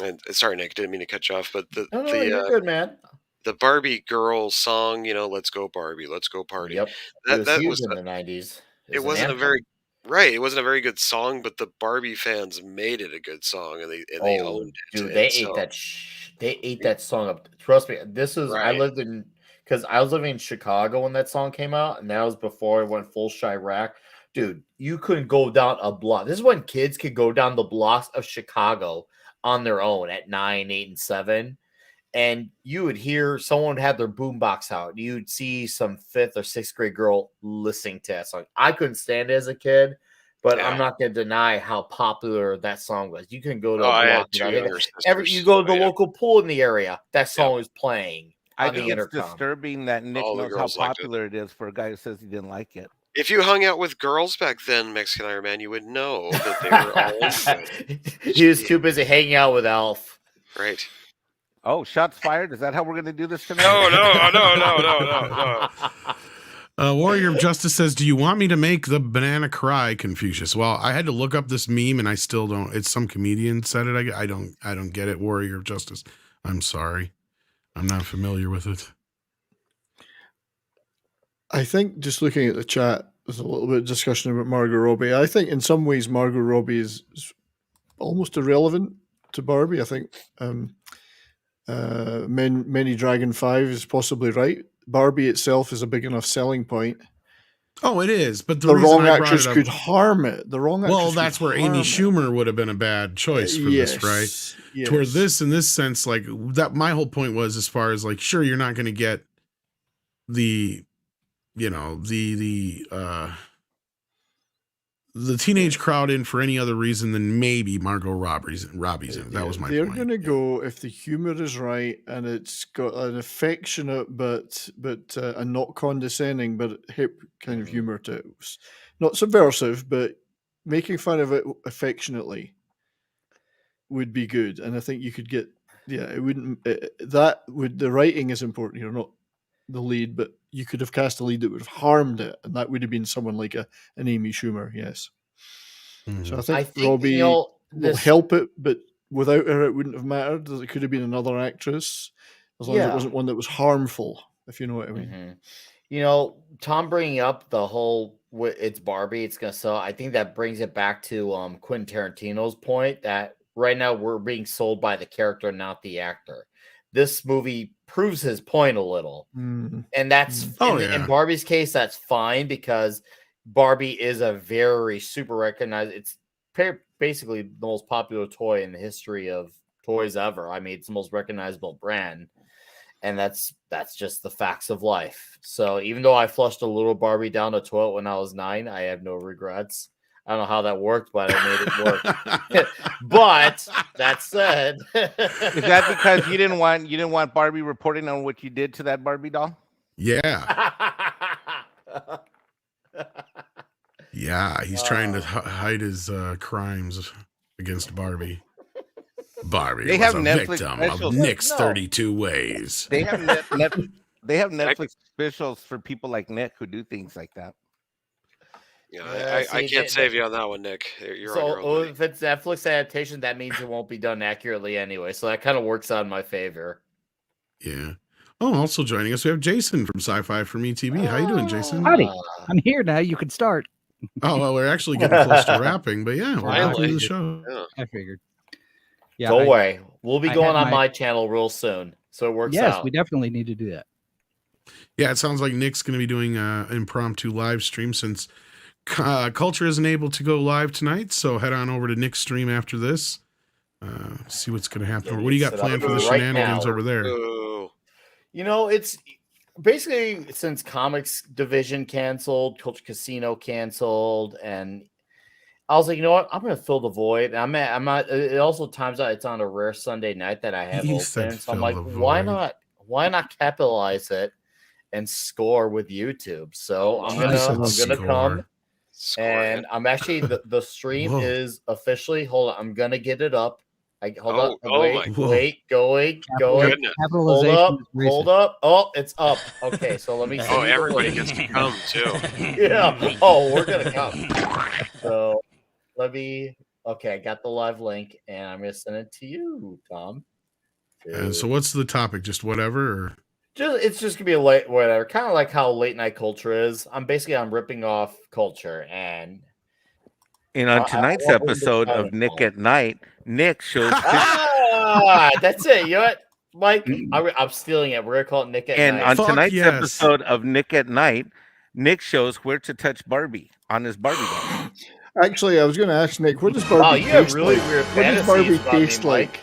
and sorry, Nick, didn't mean to cut you off, but you're good, man. The Barbie girl song, you know, "Let's Go Barbie, Let's Go Party." Yep, that was in the 90s. It wasn't a very Right, it wasn't a very good song, but the Barbie fans made it a good song, and they owned it. Dude, they ate that. They ate that song up. Trust me, this is. I lived in I was living in Chicago when that song came out, and that was before it went full Chirac. Dude, you couldn't go down a block. This is when kids could go down the blocks of Chicago on their own at 9, 8, and 7. And you would hear someone have their boombox out. You'd see some 5th or 6th grade girl listening to that song. I couldn't stand it as a kid, but I'm not going to deny how popular that song was. You can go to a block. You go to the local pool in the area. That song was playing. I think it's disturbing that Nick knows how popular it is for a guy who says he didn't like it. If you hung out with girls back then, Mexican Iron Man, you would know that they were all into it. He was too busy hanging out with Alf. Right. Oh, shots fired! Is that how we're going to do this tonight? No. Warrior of Justice says, "Do you want me to make the banana cry?" Confucius. Well, I had to look up this meme, and I still don't. It's some comedian said it. I don't get it. Warrior of Justice. I'm sorry, I'm not familiar with it. I think just looking at the chat, there's a little bit of discussion about Margot Robbie. I think in some ways Margot Robbie is almost irrelevant to Barbie. I think. Many Dragon 5 is possibly right. Barbie itself is a big enough selling point. Oh, it is, but the wrong actress could harm it. Well, that's where Amy Schumer would have been a bad choice for this, right? Yes. Toward this, in this sense, like that. My whole point was, as far as like, sure, you're not going to get the teenage crowd in for any other reason than maybe Margot Robbie's in it. That was my point. They're going to go if the humor is right and it's got an affectionate but a not condescending but hip kind of humor to it. Not subversive, but making fun of it affectionately would be good. And I think you could get it wouldn't the writing is important here, not the lead, but you could have cast a lead that would have harmed it, and that would have been someone like an Amy Schumer, yes. Mm-hmm. So I think Robbie will help it, but without her, it wouldn't have mattered. It could have been another actress, as long as it wasn't one that was harmful, if you know what I mean. Mm-hmm. You know, Tom bringing up the whole it's Barbie, it's going to sell. I think that brings it back to Quentin Tarantino's point that right now we're being sold by the character, not the actor. this movie proves his point a little. And that's in Barbie's case, that's fine because Barbie is a very super recognized. It's basically the most popular toy in the history of toys ever. I mean, it's the most recognizable brand, and that's just the facts of life. So even though I flushed a little Barbie down the toilet when I was 9, I have no regrets. I don't know how that worked, but I made it work. But that said, is that because you didn't want Barbie reporting on what you did to that Barbie doll? Yeah. Yeah, he's trying to hide his crimes against Barbie. Barbie They was have a Netflix victim specials. of Nick's 32 ways. They have Netflix specials for people like Nick who do things like that. Yeah, I can't save you on that one, Nick. You're on your own. If it's Netflix adaptation, that means it won't be done accurately anyway. So that kind of works out in my favor. Yeah. Oh, also joining us, we have Jason from Sci-Fi for Me TV. How you doing, Jason? Howdy. I'm here now. You can start. Oh, well, we're actually getting close to wrapping, but yeah, we're back to the show. Yeah. I figured. Yeah, Don't worry. We'll be going on my channel real soon. So it works out. Yes, we definitely need to do that. Yeah, it sounds like Nick's going to be doing an impromptu live stream since Culture isn't able to go live tonight. So head on over to Nick's stream after this. See what's going to happen. What do you got planned for the shenanigans over there? You know, it's basically since Comics Division canceled, Culture Casino canceled, and I was like, you know what? I'm going to fill the void. I'm not. It also times out. It's on a rare Sunday night that I have open, so I'm like, why not capitalize it and score with YouTube? So I'm gonna come, and I'm actually the stream is officially. Hold on, I'm gonna get it up. Hold going. Hold up. Oh, it's up. Okay, so let me see. Oh, everybody gets to come too. Yeah. Oh, we're gonna come. So okay, I got the live link and I'm gonna send it to you, Tom. And so what's the topic? Just whatever? Or? It's just gonna be a late whatever, kind of like how late night culture is. I'm ripping off culture, and on tonight's episode of Nick at Night, Nick shows that's it. You know what, Mike? I'm stealing it. We're gonna call it Nick at Night. And on tonight's episode of Nick at Night, Nick shows where to touch Barbie on his Barbie doll. Actually, I was going to ask Nick, what does Barbie taste like? What does Barbie taste like?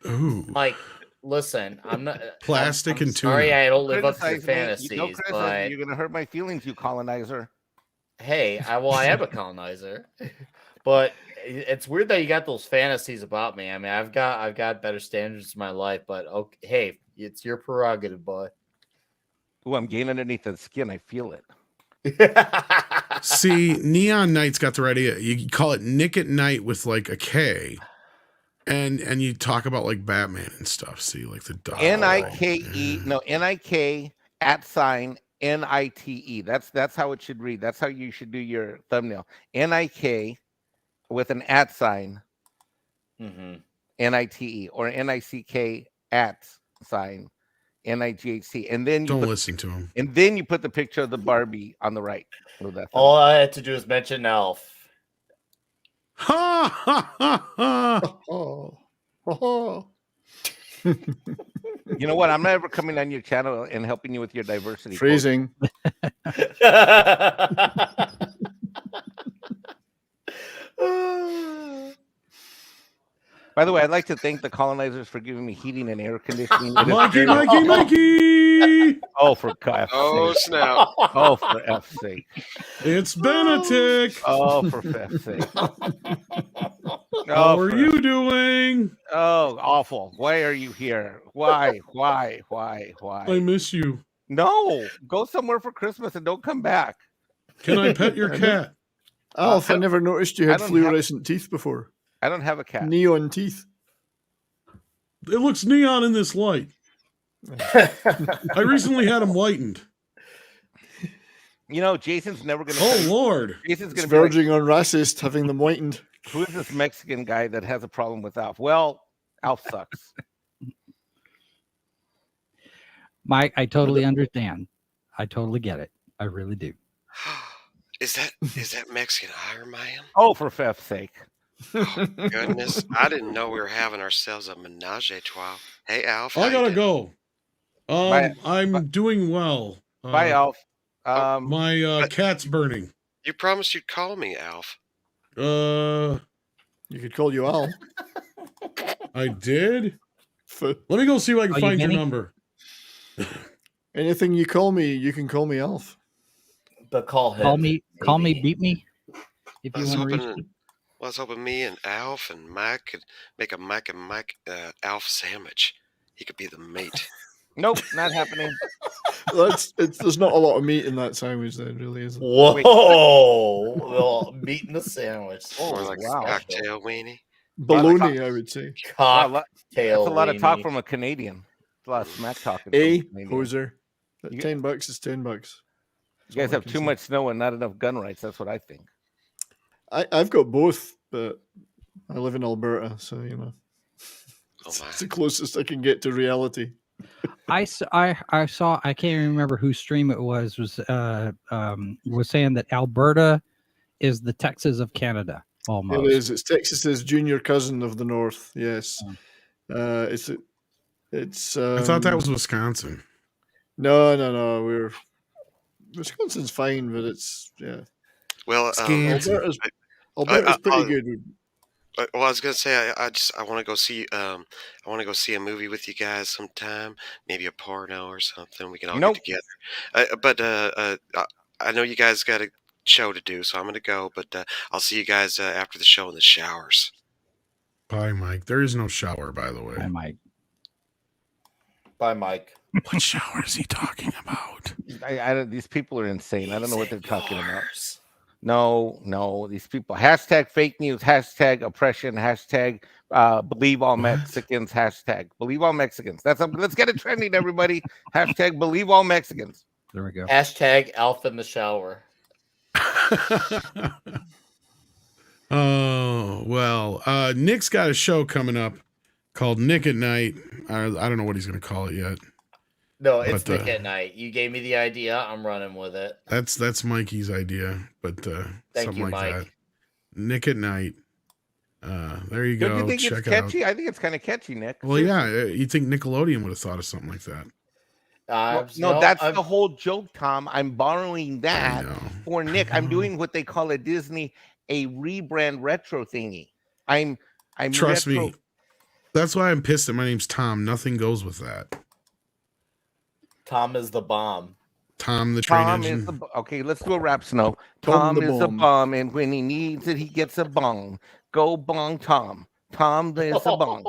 Ooh. Mike, listen, I'm not plastic and tuna. Sorry, I don't live up to your fantasies, but you're going to hurt my feelings, you colonizer. Hey, I am a colonizer, but it's weird that you got those fantasies about me. I mean, I've got better standards in my life, but okay, hey, it's your prerogative, boy. Oh, I'm getting underneath the skin. I feel it. See, Neon Knight's got the right idea. You call it Nick at Night with like a K, and you talk about like Batman and stuff. See, like the dog. NIKE, no NIK @NITE. That's how it should read. That's how you should do your thumbnail. NIK with an @ NITE or NICK @NIGHC, and then don't listen to him. And then you put the picture of the Barbie on the right. All I had to do is mention Elf. Ha ha ha ha! You know what? I'm never coming on your channel and helping you with your diversity. Phrasing. By the way, I'd like to thank the colonizers for giving me heating and air conditioning. Mikey! Oh, for F's sake. Snap. Oh, for F's sake. It's Benedict. Oh, for F's sake. How are you doing? Oh, awful. Why are you here? Why? I miss you. No, go somewhere for Christmas and don't come back. Can I pet your cat? Alf, I never noticed you had fluorescent teeth before. I don't have a cat. Neon teeth. It looks neon in this light. I recently had them whitened. You know, Jason's never going to... Oh, Lord. Jason's going to be verging on racist, having them whitened. Who is this Mexican guy that has a problem with Alf? Well, Alf sucks. Mike, I totally understand. I totally get it. I really do. Is that Mexican Iron Man? Oh, for F's sake. Goodness, I didn't know we were having ourselves a menage a trois. Hey, Alf. I how you gotta doing? go. Bye, I'm doing well. bye, Alf. My But cat's burning. you promised you'd call me, Alf. Uh, You could call you Al. I did. For Let me go see if I can Oh, you find your Vinny? number. anything you call me, you can call me Alf. But call him. Call me, maybe. beat me. If I you was want to reach hoping, me. I was hoping me and Alf and Mike could make a Mike and Mike Alf sandwich. He could be the mate. Nope, not happening. There's not a lot of meat in that sandwich, then, really, is it? Whoa! Well, meat in the sandwich. Oh, Or like wow. a cocktail weenie. Bologna, I would say. Wow, Cocktail. that's a lot of talk weenie. from a Canadian. It's a lot of smack talking. A from a Canadian. poser. That You- $10 is $10. You guys have too much snow and not enough gun rights. That's what I think. I've got both, but I live in Alberta, so you know. Oh It's my. the closest I can get to reality. I saw, I can't even remember whose stream it was saying that Alberta is the Texas of Canada, almost. It is. It's Texas's junior cousin of the North. Yes. Oh. It's. I thought that was Wisconsin. No. Wisconsin's fine, but it's Well, Wisconsin. Alberta's pretty good. Well, I was gonna say I want to go see a movie with you guys sometime, maybe a porno or something. We can all Nope. get together. I know you guys got a show to do, so I'm gonna go. But I'll see you guys after the show in the showers. Bye, Mike. There is no shower, by the way. I might. Bye, Mike. What shower is he talking about? These people are insane. I don't know what they're talking about. No, these people. Hashtag fake news. Hashtag oppression. Hashtag believe all Mexicans. Hashtag believe all Mexicans. Let's get it trending, everybody. Hashtag believe all Mexicans. There we go. Hashtag Alpha in the shower. Oh, well, Nick's got a show coming up called Nick at Night. I don't know what he's going to call it yet. No, it's But, Nick at Night. You gave me the idea. I'm running with it. That's Mikey's idea, but Thank something you, like Mike. that. Nick at Night. There you Don't go. you think Check it's it out. catchy? I think it's kind of catchy, Nick. Well, yeah, you'd think Nickelodeon would have thought of something like that. The whole joke, Tom. I'm borrowing I that know. for Nick. I'm doing what they call at Disney a rebrand retro thingy. I'm Trust retro- me. That's why I'm pissed that my name's Tom. Nothing goes with that. Tom is the bomb. Tom the train Tom engine. is okay. Let's do a rap, Snow. Tom Tom the is a bomb. bomb, and when he needs it, he gets a bong. Go bong, Tom. Tom is a bong.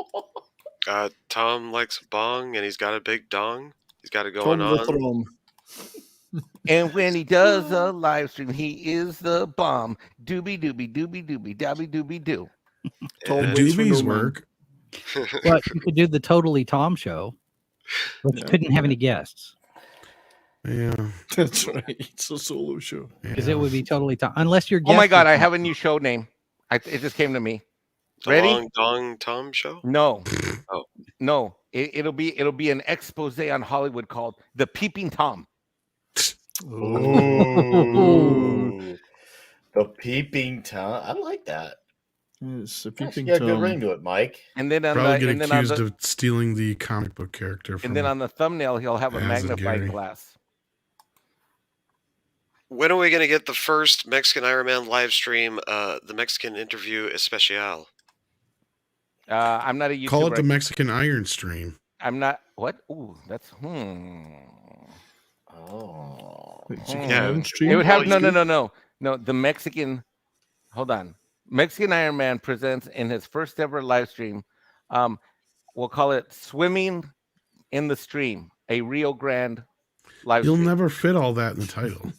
Tom likes a bong and he's got a big dong. He's got it going Tom the on. Throm. And when he does a live stream, he is the bomb. Doobie doobie doobie doobie dabby doobie doo. Tom waits for Doobies no man. work. But you could do the Totally Tom show, but you couldn't have any guests Yeah. That's right. It's a solo show. because yeah. it would be totally Tom, unless you're. Oh my God! I have a new show name. It just came to me. The Ready? Long Dong Tom show? No. Oh. No. It'll be an expose on Hollywood called The Peeping Tom. Ooh. The peeping Tom. I like that. It's a Actually peeping got a good Tom. ring to it, Mike. And then on Probably the get and then on accused the, of stealing the comic book character from and then on the thumbnail he'll have a As a magnifying Gary. glass. When are we going to get the first Mexican Iron Man live stream, the Mexican interview especial? I'm not a YouTuber. Call it the Mexican Iron Stream. I'm not what? Ooh, that's Oh. Yeah, It would have no. The Mexican. Hold on. Mexican Iron Man presents in his first ever live stream. We'll call it "Swimming in the Stream," a Rio Grande live You'll stream. never fit all that in the title.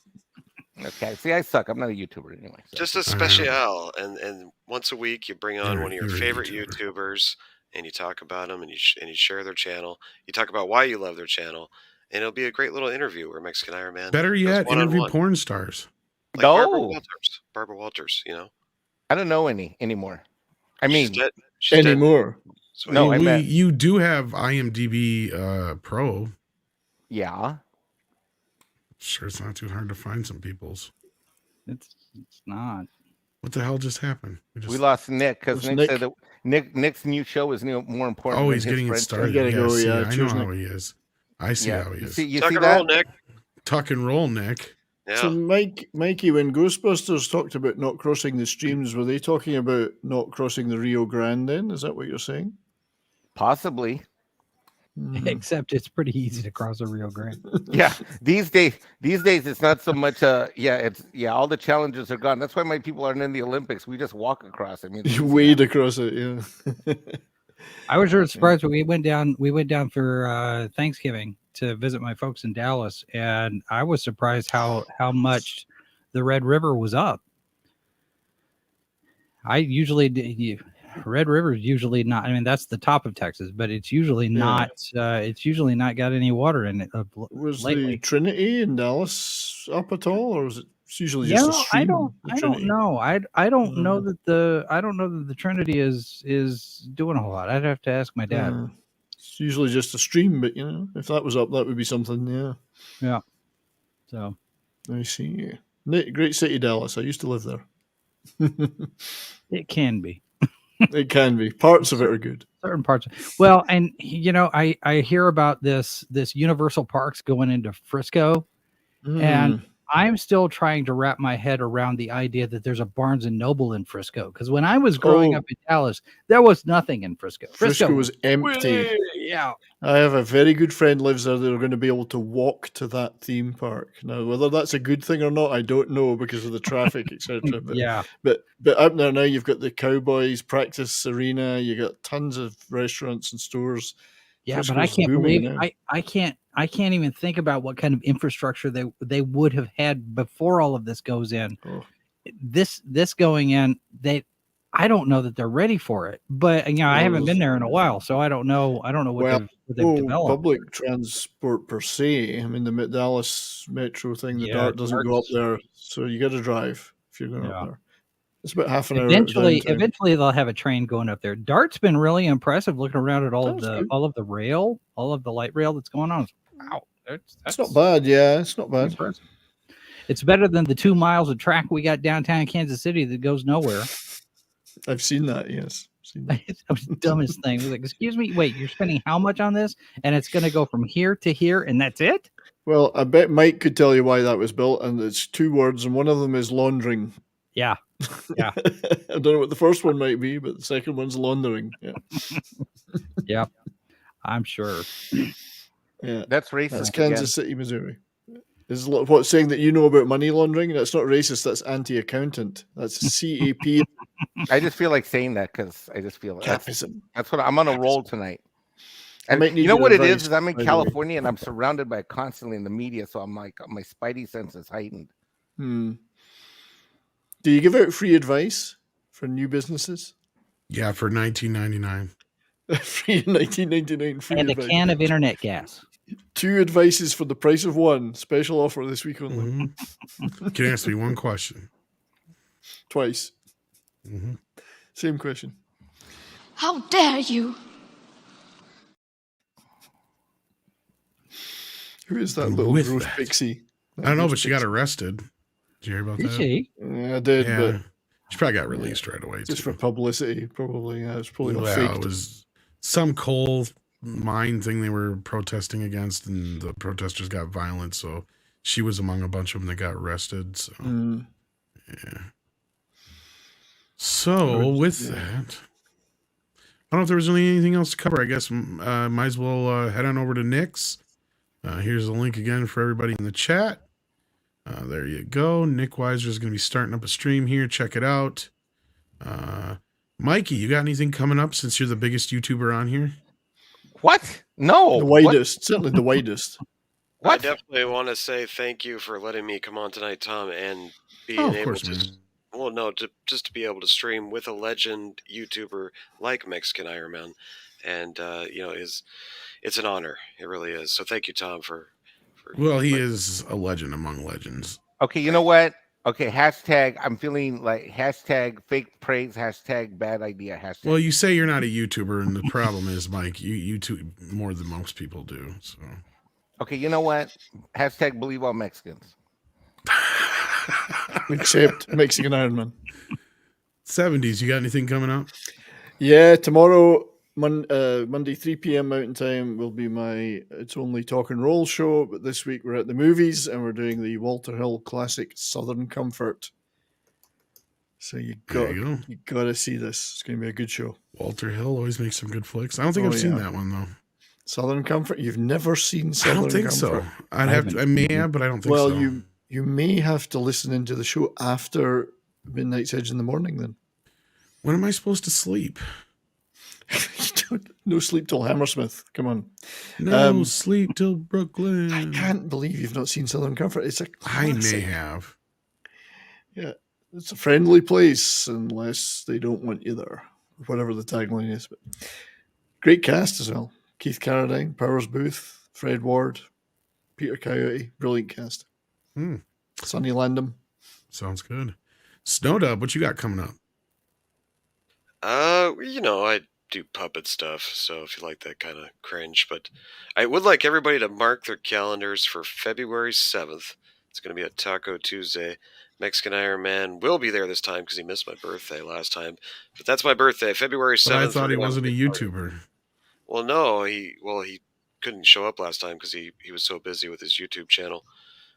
Okay. See, I suck. I'm not a YouTuber anyway. So. Just a special, and once a week you bring on You're- one of your you're a favorite YouTuber. YouTubers, and you talk about them, and you share their channel. You talk about why you love their channel, and it'll be a great little interview where Mexican Iron Man. Better goes yet, interview one-on-one. porn stars. Like Barbara No. Walters. Barbara Walters, you know. I don't know any anymore. I She's mean, dead. She's dead. Anymore. So No, I meant- you do have IMDb Pro. yeah. Sure, it's not too hard to find some people's. It's not. What the hell just happened? We lost Nick because Where's Nick Nick? said that Nick's new show is more important. Oh, than he's his getting it friendship. started. You gotta go, see, yeah. I know Cheers, how Nick. he is. I see how he is. You Tuck see and that? roll, Nick. Tuck and roll, Nick. Yeah. So, Mikey, when Ghostbusters talked about not crossing the streams, were they talking about not crossing the Rio Grande then? Is that what you're saying? Possibly. Except it's pretty easy to cross a Rio Grande. Yeah. These days it's not so much all the challenges are gone. That's why my people aren't in the Olympics. We just walk across. I mean, You wade across it, yeah. I was really surprised when we went down for Thanksgiving to visit my folks in Dallas, and I was surprised how much the Red River was up. Red River is usually not. I mean, that's the top of Texas, but it's usually not. It's usually not got any water in it. Was lately. the Trinity in Dallas up at all, or was it usually just a stream? I don't know. I don't know that the Trinity is doing a whole lot. I'd have to ask my dad. It's usually just a stream, but if that was up, that would be something. Yeah. So I see. Great city, Dallas. I used to live there. it can be. It can be. Parts of it are good. Certain parts. Well, and I hear about this Universal Parks going into Frisco, and I'm still trying to wrap my head around the idea that there's a Barnes and Noble in Frisco. Because when I was growing up in Dallas, there was nothing in Frisco. Frisco was empty. Yeah. I have a very good friend lives there. They're going to be able to walk to that theme park. Now, whether that's a good thing or not, I don't know because of the traffic, etc. But up there now, you've got the Cowboys practice arena. You got tons of restaurants and stores. Yeah, Frisco's but I can't booming believe now. I can't even think about what kind of infrastructure they would have had before all of this goes in. Oh. This going in, I don't know that they're ready for it. But I haven't been there in a while, so I don't know what they've developed. Public transport per se. I mean, the Dallas Metro thing, the DART doesn't go up there, so you got to drive if you're going up there. It's about half an hour. Eventually they'll have a train going up there. DART's been really impressive looking around at all of the rail, all of the light rail that's going on. Wow, that's not bad. Yeah, it's not bad. Impressive. It's better than the 2 miles of track we got downtown Kansas City that goes nowhere. I've seen that. Yes, that was the dumbest thing. It was like, excuse me, wait, you're spending how much on this? And it's going to go from here to here, and that's it? Well, I bet Mike could tell you why that was built, and it's 2 words, and one of them is laundering. Yeah. Yeah. I don't know what the first one might be, but the second one's laundering. Yeah. Yeah. I'm sure. Yeah. That's racist. That's Kansas City, Missouri. Is what saying that you know about money laundering? That's not racist. That's anti-accountant. That's CAP. I just feel like saying that because I just feel that's what I'm on a roll tonight. And you know what it is I'm in California and I'm surrounded by it constantly in the media, so I'm like my spidey sense is heightened. Do you give out free advice for new businesses? Yeah, for $19.99. Free $19.99 free and advice. A can of internet gas. 2 advices for the price of 1. Special offer this week only. Mm-hmm. Can you ask me one question? Twice. Mm-hmm. Same question. How dare you? Who is that little gross pixie? I don't know, but she got arrested. Did you hear about that? Did she? Yeah, I did, but she probably got released right away. Just for publicity, probably. Yeah, it's probably not well, faked. it was some coal mine thing they were protesting against, and the protesters got violent, so she was among a bunch of them that got arrested. So yeah. So with that, I don't know if there was anything else to cover. I guess might as well head on over to Nick's. Here's the link again for everybody in the chat. There you go. Nick Weiser is going to be starting up a stream here. Check it out. Mikey, you got anything coming up since you're the biggest YouTuber on here? What? No. The widest. Certainly the widest. I definitely want to say thank you for letting me come on tonight, Tom, and being able to... Well, no, just to be able to stream with a legend YouTuber like Mexican Iron Man. And, it's an honor. It really is. So thank you, Tom, for well, he is a legend among legends. Okay, you know what? Okay, hashtag, I'm feeling like hashtag fake praise, hashtag bad idea, hashtag. Well, you say you're not a YouTuber, and the problem is, Mike, you YouTube more than most people do. So. Okay, you know what? Hashtag believe all Mexicans. Except Mexican Iron Man. 70s, you got anything coming up? Yeah, tomorrow, Monday, 3 p.m. Mountain Time, will be my It's Only Talk and Roll show. But this week we're at the movies and we're doing the Walter Hill classic Southern Comfort. So you got to see this. It's going to be a good show. Walter Hill always makes some good flicks. I don't think I've seen that one though. Southern Comfort? You've never seen Southern Comfort? I don't think so. I may have, but I don't think so. Well, you may have to listen into the show after Midnight's Edge in the morning then. When am I supposed to sleep? No sleep till Hammersmith. Come on. No sleep till Brooklyn. I can't believe you've not seen Southern Comfort. It's a classic. I may have. Yeah. It's a friendly place unless they don't want you there. Whatever the tagline is. But great cast as well. Keith Carradine, Powers Booth, Fred Ward, Peter Coyote. Brilliant cast. Sonny Landham. Sounds good. Snowdub, what you got coming up? I do puppet stuff, so if you like that kind of cringe, but I would like everybody to mark their calendars for February 7th. It's going to be a Taco Tuesday. Mexican Iron Man will be there this time because he missed my birthday last time. But that's my birthday, February 7th. But I thought he wasn't a YouTuber. Well, no, he couldn't show up last time because he was so busy with his YouTube channel.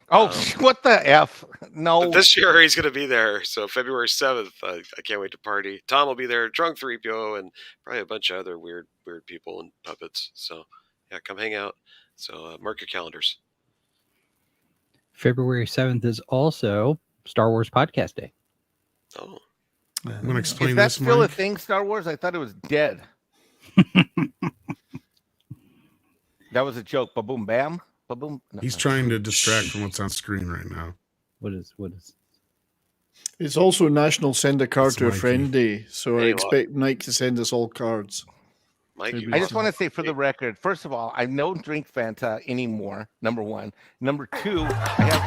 Oh, what the F? No. But this year he's going to be there. So February 7th, I can't wait to party. Tom will be there, Drunk 3PO, and probably a bunch of other weird people and puppets. So, yeah, come hang out. So mark your calendars. February 7th is also Star Wars Podcast Day. Oh. I'm going to explain is that this, still Mike? a thing, Star Wars? I thought it was dead. That was a joke. Ba-boom, bam. Ba-boom. No, He's trying to distract from what's on screen right now. What is? It's also National Send a Card It's to a Mikey. Friend Day, so I expect Mike to send us all cards. Mikey, I just want to say for the record, first of all, I don't drink Fanta anymore, number one. Number two, I have...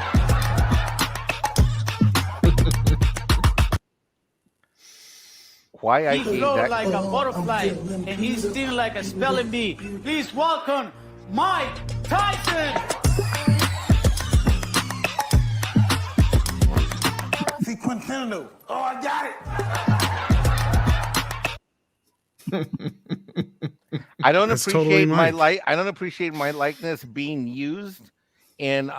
Why I hate that... like a butterfly, and he's sting like a spelling bee. Please welcome Mike Tyson! Cinquantano. Oh, I got it! I don't That's appreciate totally my Mike. I don't appreciate my likeness being used in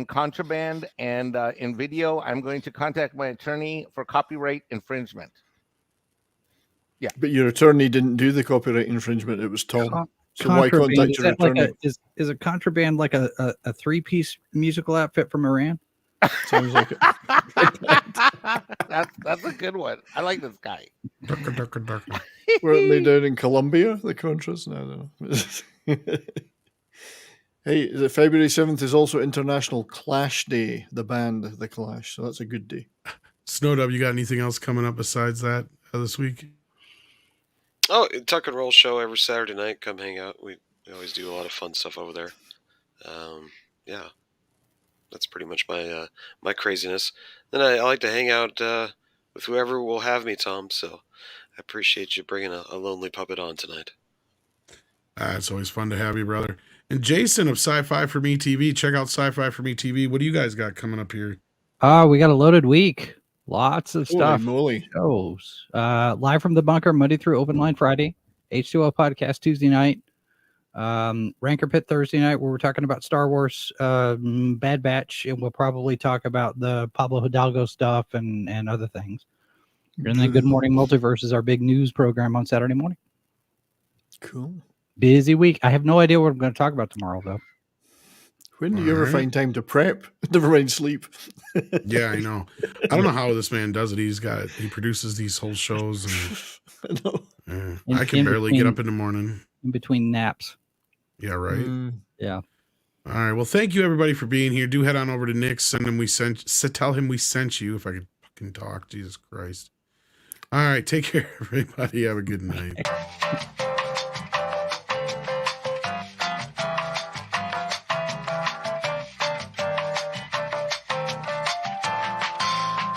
contraband and in video. I'm going to contact my attorney for copyright infringement. Yeah, but your attorney didn't do the copyright infringement. It was Tom. So why Contraband, contact is your that like attorney? is it contraband like a 3-piece musical outfit from Iran? Sounds like it. that's a good one. I like this guy. Weren't they down in Colombia, the Contras? No, I don't know. Hey, the February 7th is also International Clash Day, the band The Clash. So that's a good day. Snowdub, you got anything else coming up besides that this week? Oh, Tuck and Roll show every Saturday night. Come hang out. We always do a lot of fun stuff over there. Yeah, that's pretty much my my craziness. Then I like to hang out with whoever will have me, Tom. So I appreciate you bringing a lonely puppet on tonight. It's always fun to have you, brother. And Jason of Sci-Fi for Me TV. Check out Sci-Fi for Me TV. What do you guys got coming up here? We got a loaded week. Lots of stuff. Holy moly. Shows. Live from the bunker, Monday through open line Friday. H2O podcast Tuesday night. Ranker Pit Thursday night, where we're talking about Star Wars Bad Batch, and we'll probably talk about the Pablo Hidalgo stuff and other things. And then Good Morning Multiverse is our big news program on Saturday morning. Cool. Busy week. I have no idea what I'm going to talk about tomorrow, though. When do you ever find time to prep? Never mind sleep. Yeah, I know. I don't know how this man does it. He produces these whole shows. And, I know. I can barely get up in the morning. In between naps. Yeah, right. Yeah. All right. Well, thank you everybody for being here. Do head on over to Nick. Tell him we sent you. If I could fucking talk, Jesus Christ. All right. Take care, everybody. Have a good night.